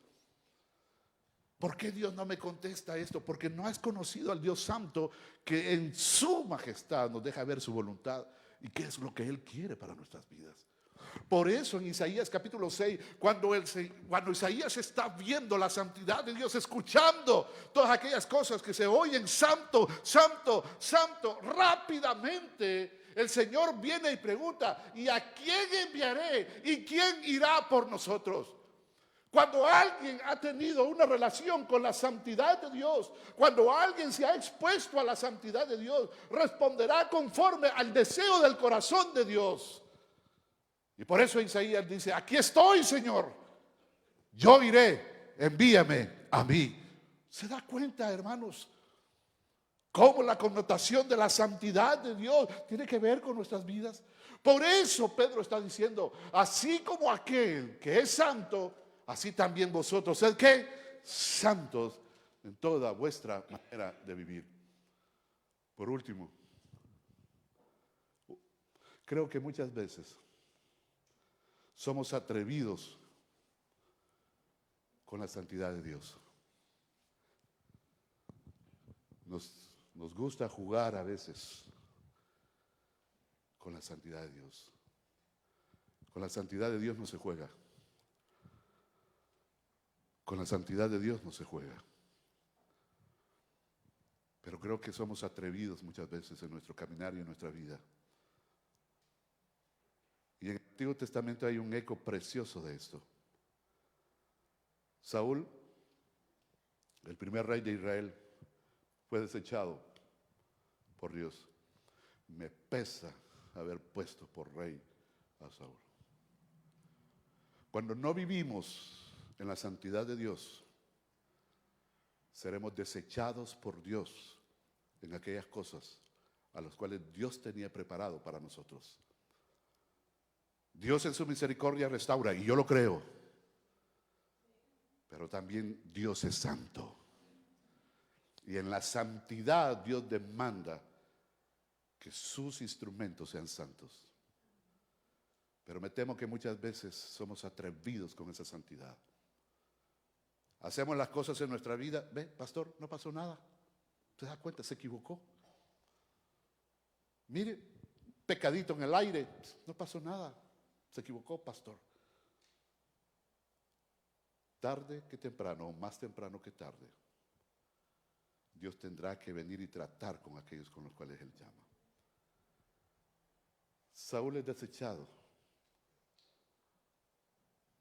¿Por qué Dios no me contesta esto? Porque no has conocido al Dios Santo que en su majestad nos deja ver su voluntad y qué es lo que Él quiere para nuestras vidas. Por eso en Isaías capítulo 6, cuando Isaías está viendo la santidad de Dios, escuchando todas aquellas cosas que se oyen, santo, santo, santo, rápidamente el Señor viene y pregunta, ¿y a quién enviaré? ¿Y quién irá por nosotros? Cuando alguien ha tenido una relación con la santidad de Dios, cuando alguien se ha expuesto a la santidad de Dios, responderá conforme al deseo del corazón de Dios. Y por eso Isaías dice, aquí estoy, Señor, yo iré, envíame a mí. ¿Se da cuenta, hermanos, cómo la connotación de la santidad de Dios tiene que ver con nuestras vidas? Por eso Pedro está diciendo, así como aquel que es santo, así también vosotros, sed ¿qué? Santos en toda vuestra manera de vivir. Por último, creo que muchas veces somos atrevidos con la santidad de Dios. Nos gusta jugar a veces con la santidad de Dios. Con la santidad de Dios no se juega. Con la santidad de Dios no se juega. Pero creo que somos atrevidos muchas veces en nuestro caminar y en nuestra vida. Y en el Antiguo Testamento hay un eco precioso de esto. Saúl, el primer rey de Israel, fue desechado por Dios. Me pesa haber puesto por rey a Saúl. Cuando no vivimos en la santidad de Dios, seremos desechados por Dios en aquellas cosas a las cuales Dios tenía preparado para nosotros. Dios en su misericordia restaura, y yo lo creo, pero también Dios es santo. Y en la santidad Dios demanda que sus instrumentos sean santos. Pero me temo que muchas veces somos atrevidos con esa santidad. Hacemos las cosas en nuestra vida, ve, pastor, no pasó nada. ¿Se da cuenta? Se equivocó. Mire, pecadito en el aire, no pasó nada. Se equivocó, pastor. Tarde que temprano, o más temprano que tarde, Dios tendrá que venir y tratar con aquellos con los cuales Él llama. Saúl es desechado.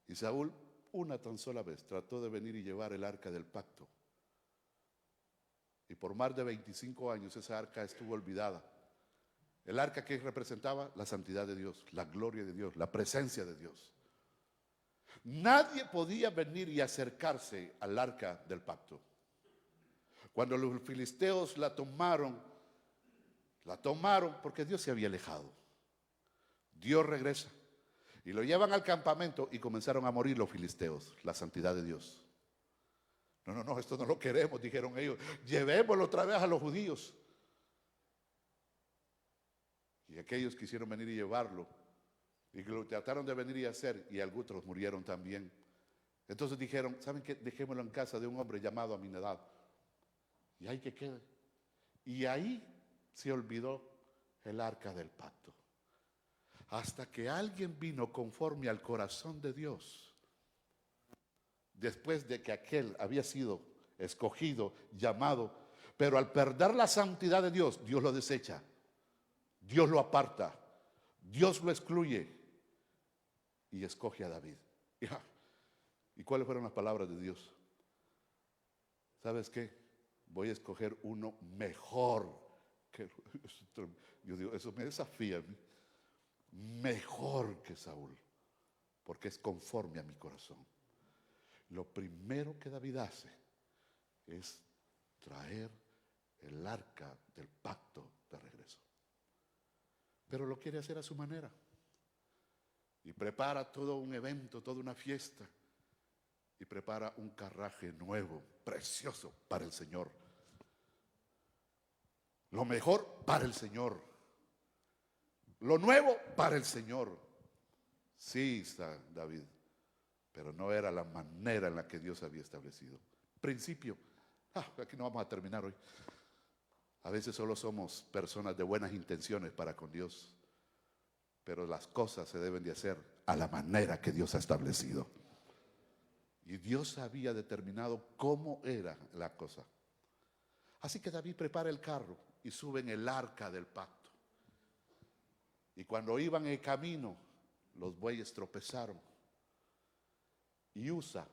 Y Saúl, una tan sola vez, trató de venir y llevar el arca del pacto. Y por más de 25 años esa arca estuvo olvidada El arca que representaba la santidad de Dios, la gloria de Dios, la presencia de Dios. Nadie podía venir y acercarse al arca del pacto. Cuando los filisteos la tomaron porque Dios se había alejado. Dios regresa y lo llevan al campamento y comenzaron a morir los filisteos, la santidad de Dios. No, esto no lo queremos, dijeron ellos, llevémoslo otra vez a los judíos. Y aquellos quisieron venir y llevarlo, y lo trataron de venir y hacer, y algunos murieron también. Entonces dijeron, ¿saben qué? Dejémoslo en casa de un hombre llamado Aminadab, y ahí que quede. Y ahí se olvidó el arca del pacto, hasta que alguien vino conforme al corazón de Dios, después de que aquel había sido escogido, llamado, pero al perder la santidad de Dios, Dios lo desecha, Dios lo aparta, Dios lo excluye y escoge a David. ¿Y cuáles fueron las palabras de Dios? ¿Sabes qué? Voy a escoger uno mejor. Yo digo, eso me desafía a mí. Mejor que Saúl, porque es conforme a mi corazón. Lo primero que David hace es traer el arca del pacto de regreso. Pero lo quiere hacer a su manera. Y prepara todo un evento, toda una fiesta. Y prepara un carruaje nuevo, precioso para el Señor. Lo mejor para el Señor. Lo nuevo para el Señor. Sí, está David, pero no era la manera en la que Dios había establecido. Principio. Aquí no vamos a terminar hoy. A veces solo somos personas de buenas intenciones para con Dios, pero las cosas se deben de hacer a la manera que Dios ha establecido. Y Dios había determinado cómo era la cosa. Así que David prepara el carro y sube en el arca del pacto. Y cuando iban en el camino, los bueyes tropezaron. Y Usa,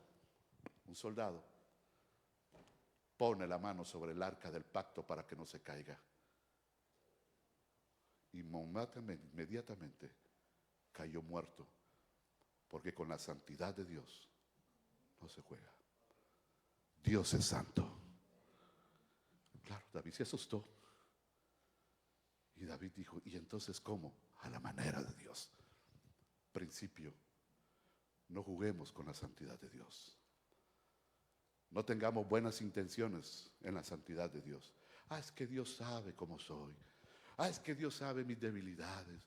un soldado, pone la mano sobre el arca del pacto para que no se caiga. Y inmediatamente cayó muerto, porque con la santidad de Dios no se juega. Dios es santo. Claro, David se asustó. Y David dijo, ¿y entonces cómo? A la manera de Dios. Principio, no juguemos con la santidad de Dios. No tengamos buenas intenciones en la santidad de Dios. Es que Dios sabe cómo soy. Es que Dios sabe mis debilidades.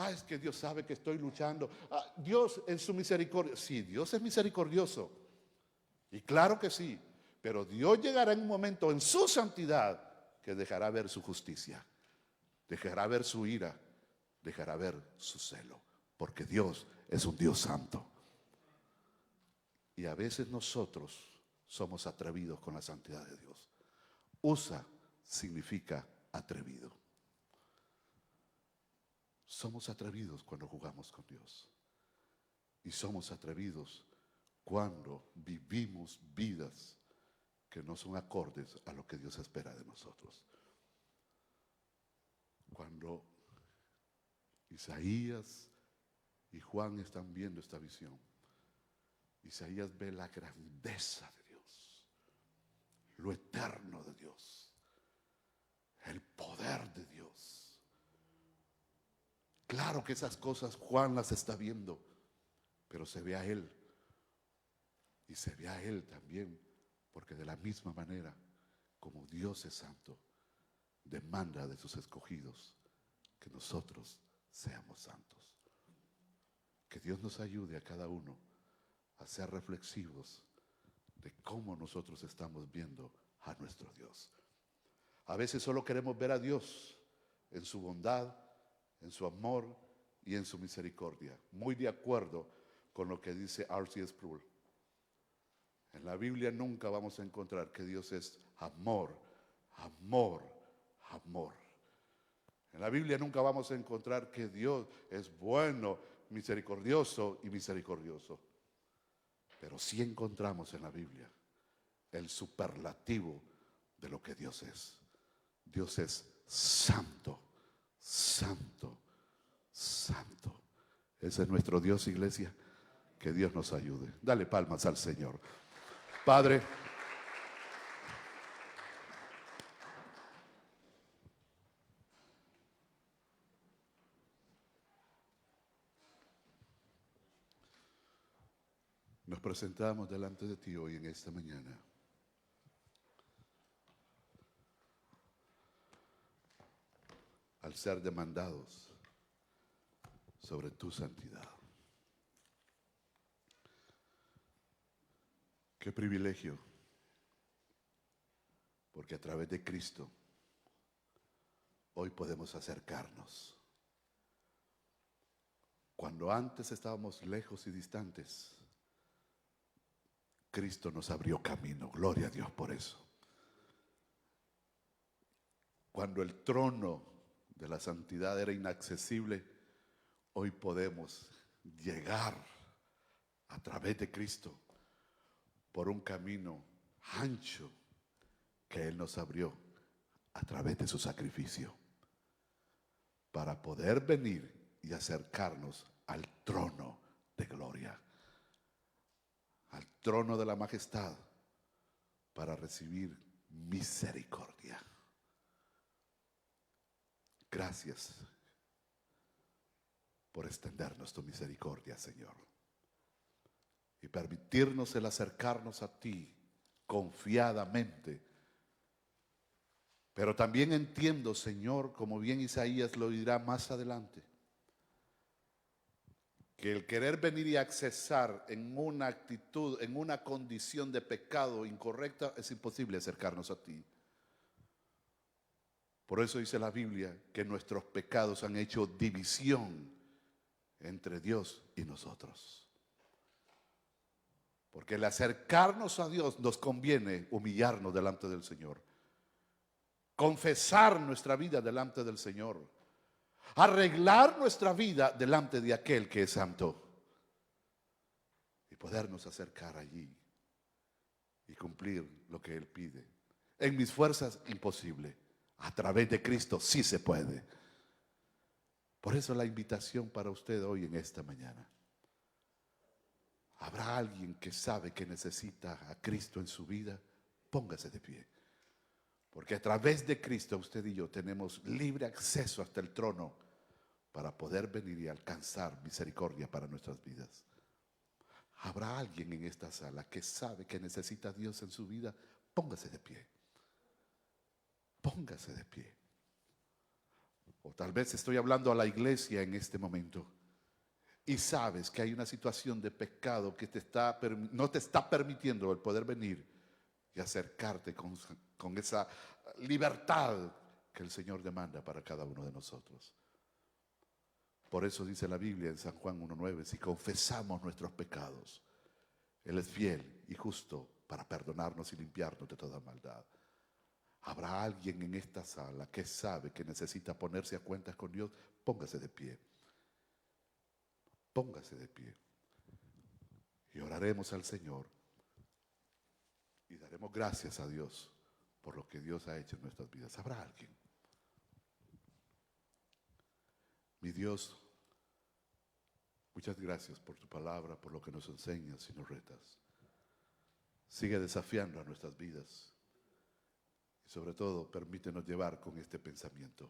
Es que Dios sabe que estoy luchando. Dios en su misericordia. Sí, Dios es misericordioso. Y claro que sí. Pero Dios llegará en un momento en su santidad que dejará ver su justicia. Dejará ver su ira. Dejará ver su celo. Porque Dios es un Dios santo. Y a veces nosotros somos atrevidos con la santidad de Dios. Usa significa atrevido. Somos atrevidos cuando jugamos con Dios. Y somos atrevidos cuando vivimos vidas que no son acordes a lo que Dios espera de nosotros. Cuando Isaías y Juan están viendo esta visión, Isaías ve la grandeza de Dios, lo eterno de Dios, el poder de Dios. Claro que esas cosas Juan las está viendo, pero se ve a él. Y se ve a él también, porque de la misma manera como Dios es santo, demanda de sus escogidos que nosotros seamos santos. Que Dios nos ayude a cada uno a ser reflexivos de cómo nosotros estamos viendo a nuestro Dios. A veces solo queremos ver a Dios en su bondad, en su amor y en su misericordia. Muy de acuerdo con lo que dice R.C. Sproul. En la Biblia nunca vamos a encontrar que Dios es amor, amor, amor. En la Biblia nunca vamos a encontrar que Dios es bueno, misericordioso y misericordioso. Pero sí encontramos en la Biblia el superlativo de lo que Dios es. Dios es santo, santo, santo. Ese es nuestro Dios, iglesia. Que Dios nos ayude. Dale palmas al Señor. Padre, nos presentamos delante de ti hoy en esta mañana. Al ser demandados sobre tu santidad. Qué privilegio, porque a través de Cristo hoy podemos acercarnos. Cuando antes estábamos lejos y distantes, Cristo nos abrió camino. Gloria a Dios por eso. Cuando el trono de la santidad era inaccesible, hoy podemos llegar a través de Cristo por un camino ancho que Él nos abrió a través de su sacrificio, para poder venir y acercarnos al trono de gloria, al trono de la majestad, para recibir misericordia. Gracias por extendernos tu misericordia, Señor, y permitirnos el acercarnos a ti confiadamente. Pero también entiendo, Señor, como bien Isaías lo dirá más adelante, que el querer venir y accesar en una actitud, en una condición de pecado incorrecta, es imposible acercarnos a ti. Por eso dice la Biblia que nuestros pecados han hecho división entre Dios y nosotros. Porque el acercarnos a Dios nos conviene humillarnos delante del Señor, confesar nuestra vida delante del Señor, arreglar nuestra vida delante de aquel que es santo y podernos acercar allí y cumplir lo que Él pide. En mis fuerzas, imposible. A través de Cristo sí se puede. Por eso la invitación para usted hoy en esta mañana. ¿Habrá alguien que sabe que necesita a Cristo en su vida? Póngase de pie. Porque a través de Cristo usted y yo tenemos libre acceso hasta el trono para poder venir y alcanzar misericordia para nuestras vidas. ¿Habrá alguien en esta sala que sabe que necesita a Dios en su vida? Póngase de pie. Póngase de pie. O tal vez estoy hablando a la iglesia en este momento y sabes que hay una situación de pecado que no te está permitiendo el poder venir y acercarte con esa libertad que el Señor demanda para cada uno de nosotros. Por eso dice la Biblia en San Juan 1:9, si confesamos nuestros pecados, Él es fiel y justo para perdonarnos y limpiarnos de toda maldad. ¿Habrá alguien en esta sala que sabe que necesita ponerse a cuentas con Dios? Póngase de pie. Póngase de pie. Y oraremos al Señor. Y daremos gracias a Dios por lo que Dios ha hecho en nuestras vidas. ¿Habrá alguien? Mi Dios, muchas gracias por tu palabra, por lo que nos enseñas y nos retas. Sigue desafiando a nuestras vidas. Y sobre todo, permítenos llevar con este pensamiento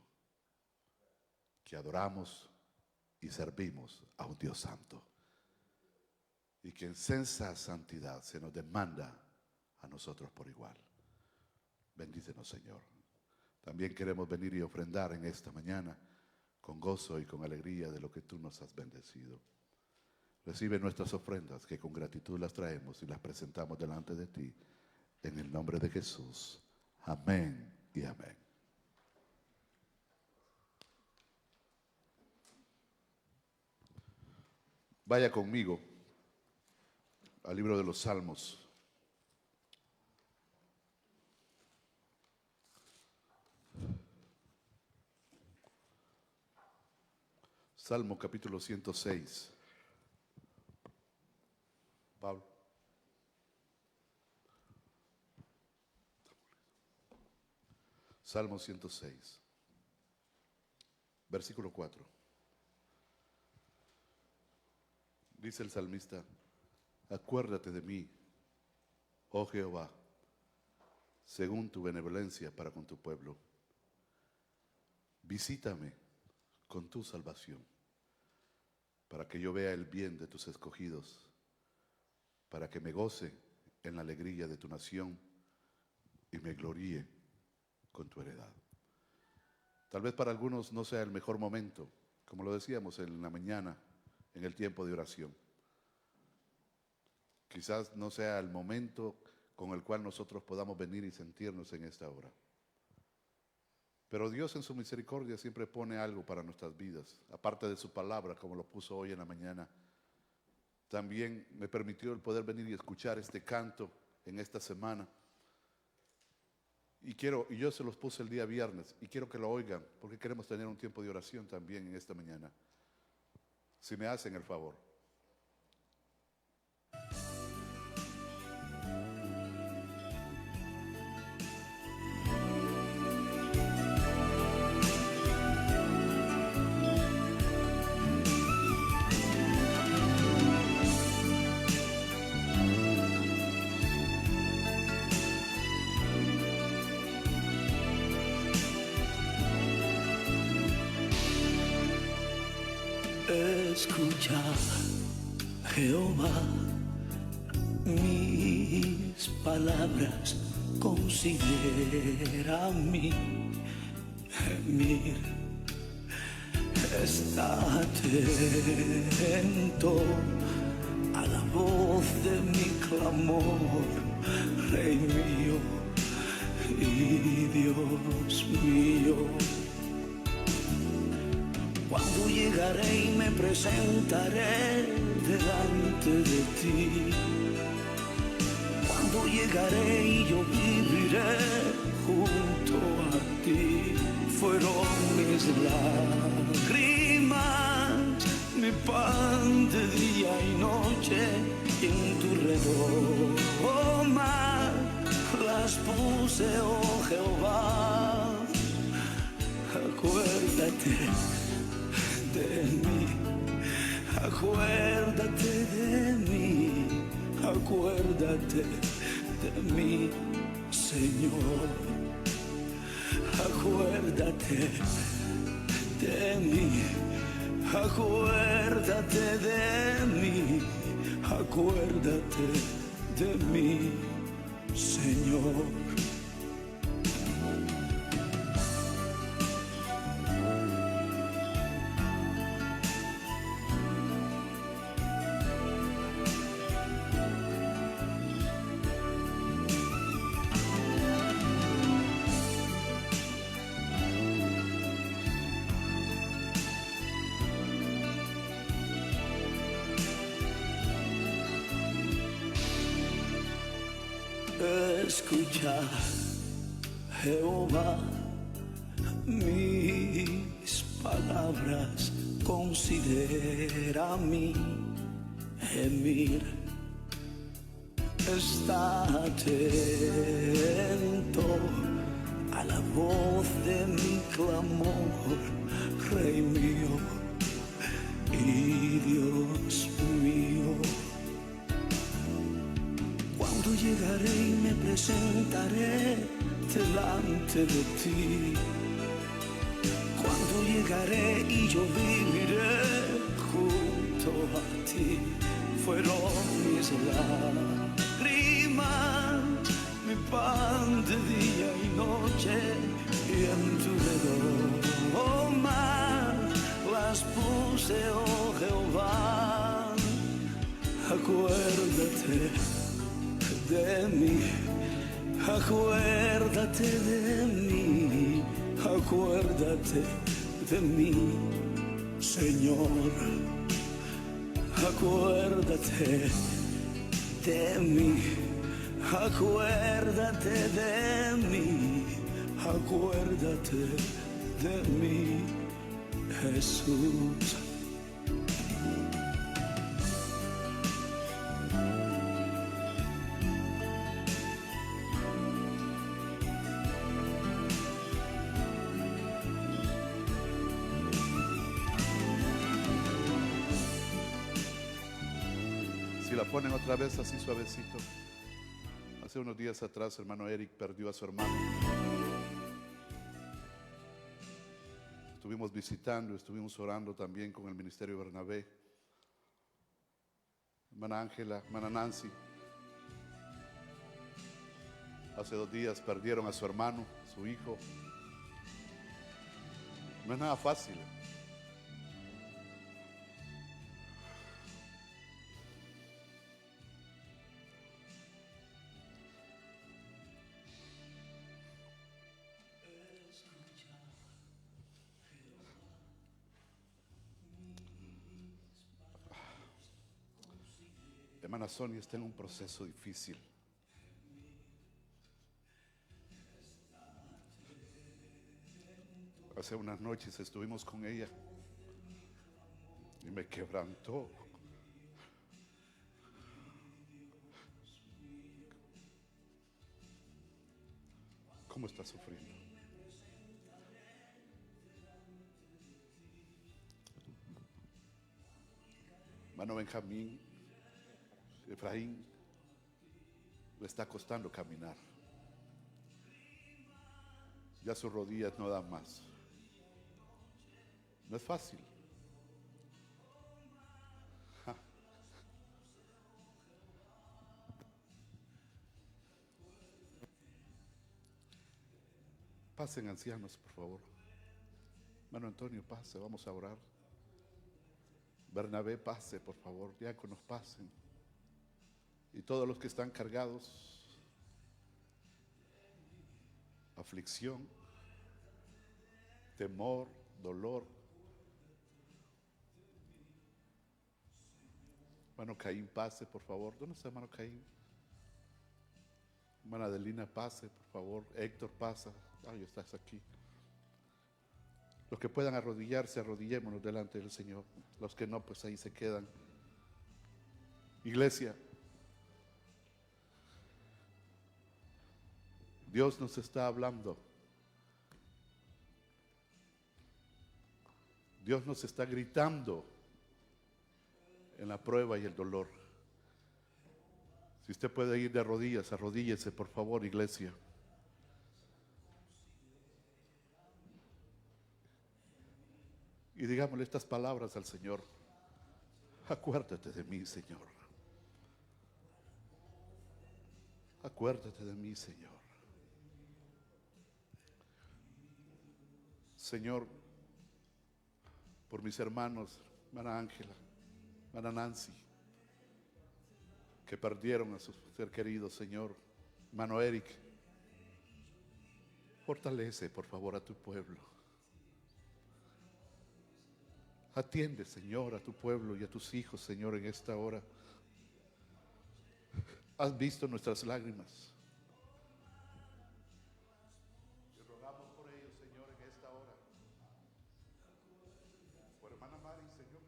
que adoramos y servimos a un Dios santo. Y que en esa santidad se nos demanda a nosotros por igual. Bendícenos, Señor. También queremos venir y ofrendar en esta mañana con gozo y con alegría de lo que tú nos has bendecido. Recibe nuestras ofrendas que con gratitud las traemos y las presentamos delante de ti en el nombre de Jesús. Amén y amén. Vaya conmigo al libro de los Salmos. Salmo capítulo 106. Pablo. Salmo 106. versículo 4. Dice el salmista: acuérdate de mí, oh Jehová, según tu benevolencia para con tu pueblo. Visítame con tu salvación, para que yo vea el bien de tus escogidos, para que me goce en la alegría de tu nación y me gloríe con tu heredad. Tal vez para algunos no sea el mejor momento, como lo decíamos en la mañana, en el tiempo de oración. Quizás no sea el momento con el cual nosotros podamos venir y sentirnos en esta hora. Pero Dios en su misericordia siempre pone algo para nuestras vidas, aparte de su palabra, como lo puso hoy en la mañana. También me permitió el poder venir y escuchar este canto en esta semana. Y yo se los puse el día viernes y quiero que lo oigan, porque queremos tener un tiempo de oración también en esta mañana. Si me hacen el favor. Escucha, Jehová, mis palabras, considera mi gemir. Está atento a la voz de mi clamor, Rey mío y Dios mío. Cuando llegaré y me presentaré delante de ti, cuando llegaré y yo viviré junto a ti, fueron mis lágrimas, mi pan de día y noche, y en tu redoma las puse, oh Jehová. Acuérdate de mí, acuérdate de mí, acuérdate de mí, Señor. Acuérdate de mí, acuérdate de mí, acuérdate de mí, Señor. Escucha, Jehová, mis palabras, considera mi gemir. Está atento a la voz de mi clamor, Rey mío y Dios mío. Cuando llegaré y me presentaré delante de ti, cuando llegaré y yo viviré junto a ti, fueron mis lágrimas, mi pan de día y noche, y en tu redoma las puse, oh Jehová. Acuérdate de mí, acuérdate de mí, acuérdate de mí, Señor. Acuérdate de mí, acuérdate de mí, acuérdate de mí, Jesús. Si la ponen otra vez así suavecito. Hace unos días atrás, hermano Eric perdió a su hermano. Estuvimos visitando, estuvimos orando también con el Ministerio Bernabé. Hermana Ángela, hermana Nancy. Hace 2 días perdieron a su hermano, su hijo. No es nada fácil. Hermana Sonia está en un proceso difícil. Hace unas noches estuvimos con ella y me quebrantó. ¿Cómo está sufriendo? Hermano Benjamín, Efraín, le está costando caminar. Ya sus rodillas no dan más. No es fácil. Ja. Pasen, ancianos, por favor. Hermano Antonio, pase, vamos a orar. Bernabé, pase, por favor. Diáconos, pasen. Y todos los que están cargados, aflicción, temor, dolor. Hermano Caín, pase, por favor. ¿Dónde está hermano Caín? Hermana Adelina, pase, por favor. Héctor, pasa. Ay, estás aquí. Los que puedan arrodillarse, arrodillémonos delante del Señor. Los que no, pues ahí se quedan. Iglesia, Dios nos está hablando. Dios nos está gritando en la prueba y el dolor. Si usted puede ir de rodillas, arrodíllese, por favor, iglesia. Y digámosle estas palabras al Señor. Acuérdate de mí, Señor. Acuérdate de mí, Señor. Señor, por mis hermanos, hermana Ángela, hermana Nancy, que perdieron a su ser querido, Señor, hermano Eric, fortalece, por favor, a tu pueblo. Atiende, Señor, a tu pueblo y a tus hijos, Señor, en esta hora. Has visto nuestras lágrimas. Te rogamos por ellos, Señor, en esta hora. Por hermana Mari, Señor.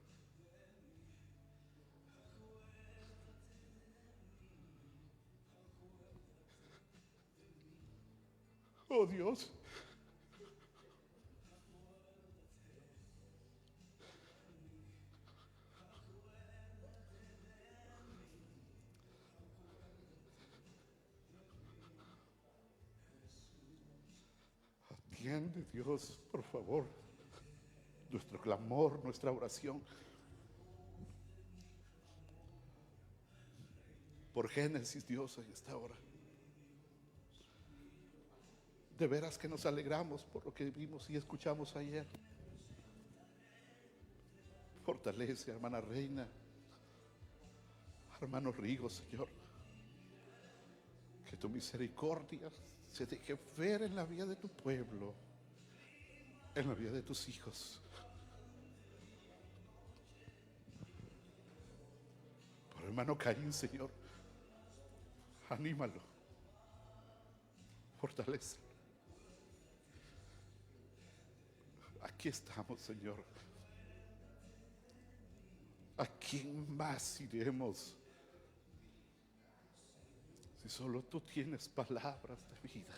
Oh Dios. Atiende, Dios, por favor, nuestro clamor, nuestra oración. Por Génesis, Dios, en esta hora. De veras que nos alegramos por lo que vimos y escuchamos ayer. Fortalece, hermana Reina, hermano Rigo, Señor. Que tu misericordia se deje ver en la vida de tu pueblo, en la vida de tus hijos. Por hermano Caín, Señor, anímalo, fortalece. Aquí estamos, Señor. ¿A quién más iremos? Si solo tú tienes palabras de vida.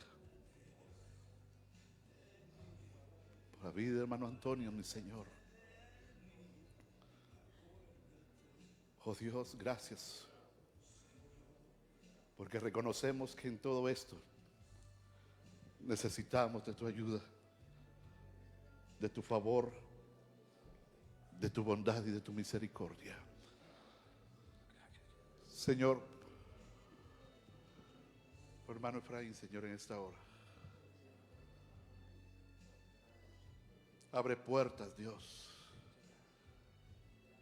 Por la vida de hermano Antonio, mi Señor. Oh Dios, gracias. porque reconocemos que en todo esto necesitamos de tu ayuda, de tu favor, de tu bondad y de tu misericordia. Señor, hermano Efraín, Señor, en esta hora, abre puertas, Dios.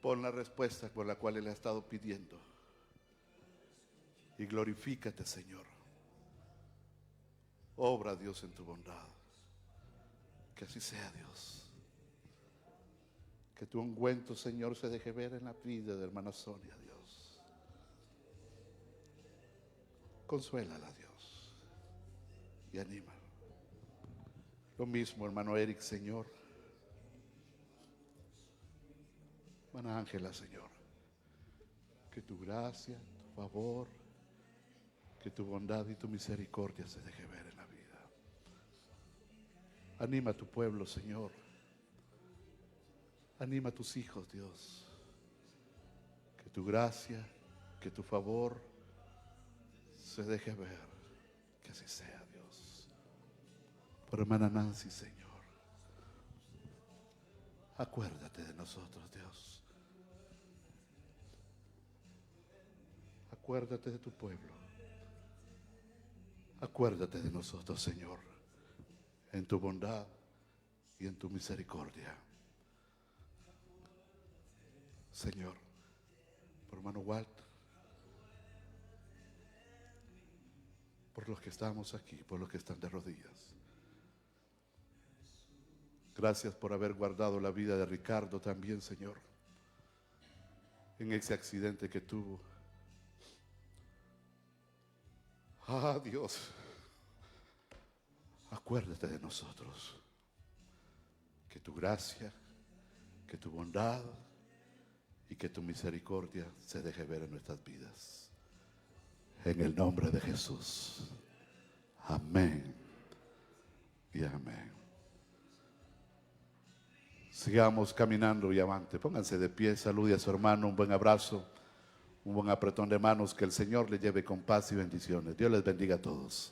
Pon la respuesta por la cual Él ha estado pidiendo. Y glorifícate, Señor. Obra, Dios, en tu bondad. Que así sea, Dios. Que tu ungüento, Señor, se deje ver en la vida de hermana Sonia, Dios. Consuélala, Dios. Y anímala. Lo mismo, hermano Eric, Señor. Hermana Ángela, Señor. Que tu gracia, tu favor, que tu bondad y tu misericordia se deje ver en la vida. Anima a tu pueblo, Señor. Anima a tus hijos, Dios. Que tu gracia, que tu favor se deje ver. Que así sea, Dios. Por hermana Nancy, Señor. Acuérdate de nosotros, Dios. Acuérdate de tu pueblo. Acuérdate de nosotros, Señor, en tu bondad y en tu misericordia. Señor, por hermano Walter, por los que estamos aquí, por los que están de rodillas. Gracias por haber guardado la vida de Ricardo también, Señor, en ese accidente que tuvo. Ah, Dios, acuérdate de nosotros. Que tu gracia, que tu bondad y que tu misericordia se deje ver en nuestras vidas. En el nombre de Jesús. Amén y amén. Sigamos caminando y avante. Pónganse de pie, salude a su hermano, un buen abrazo. Un buen apretón de manos, que el Señor le lleve con paz y bendiciones. Dios les bendiga a todos.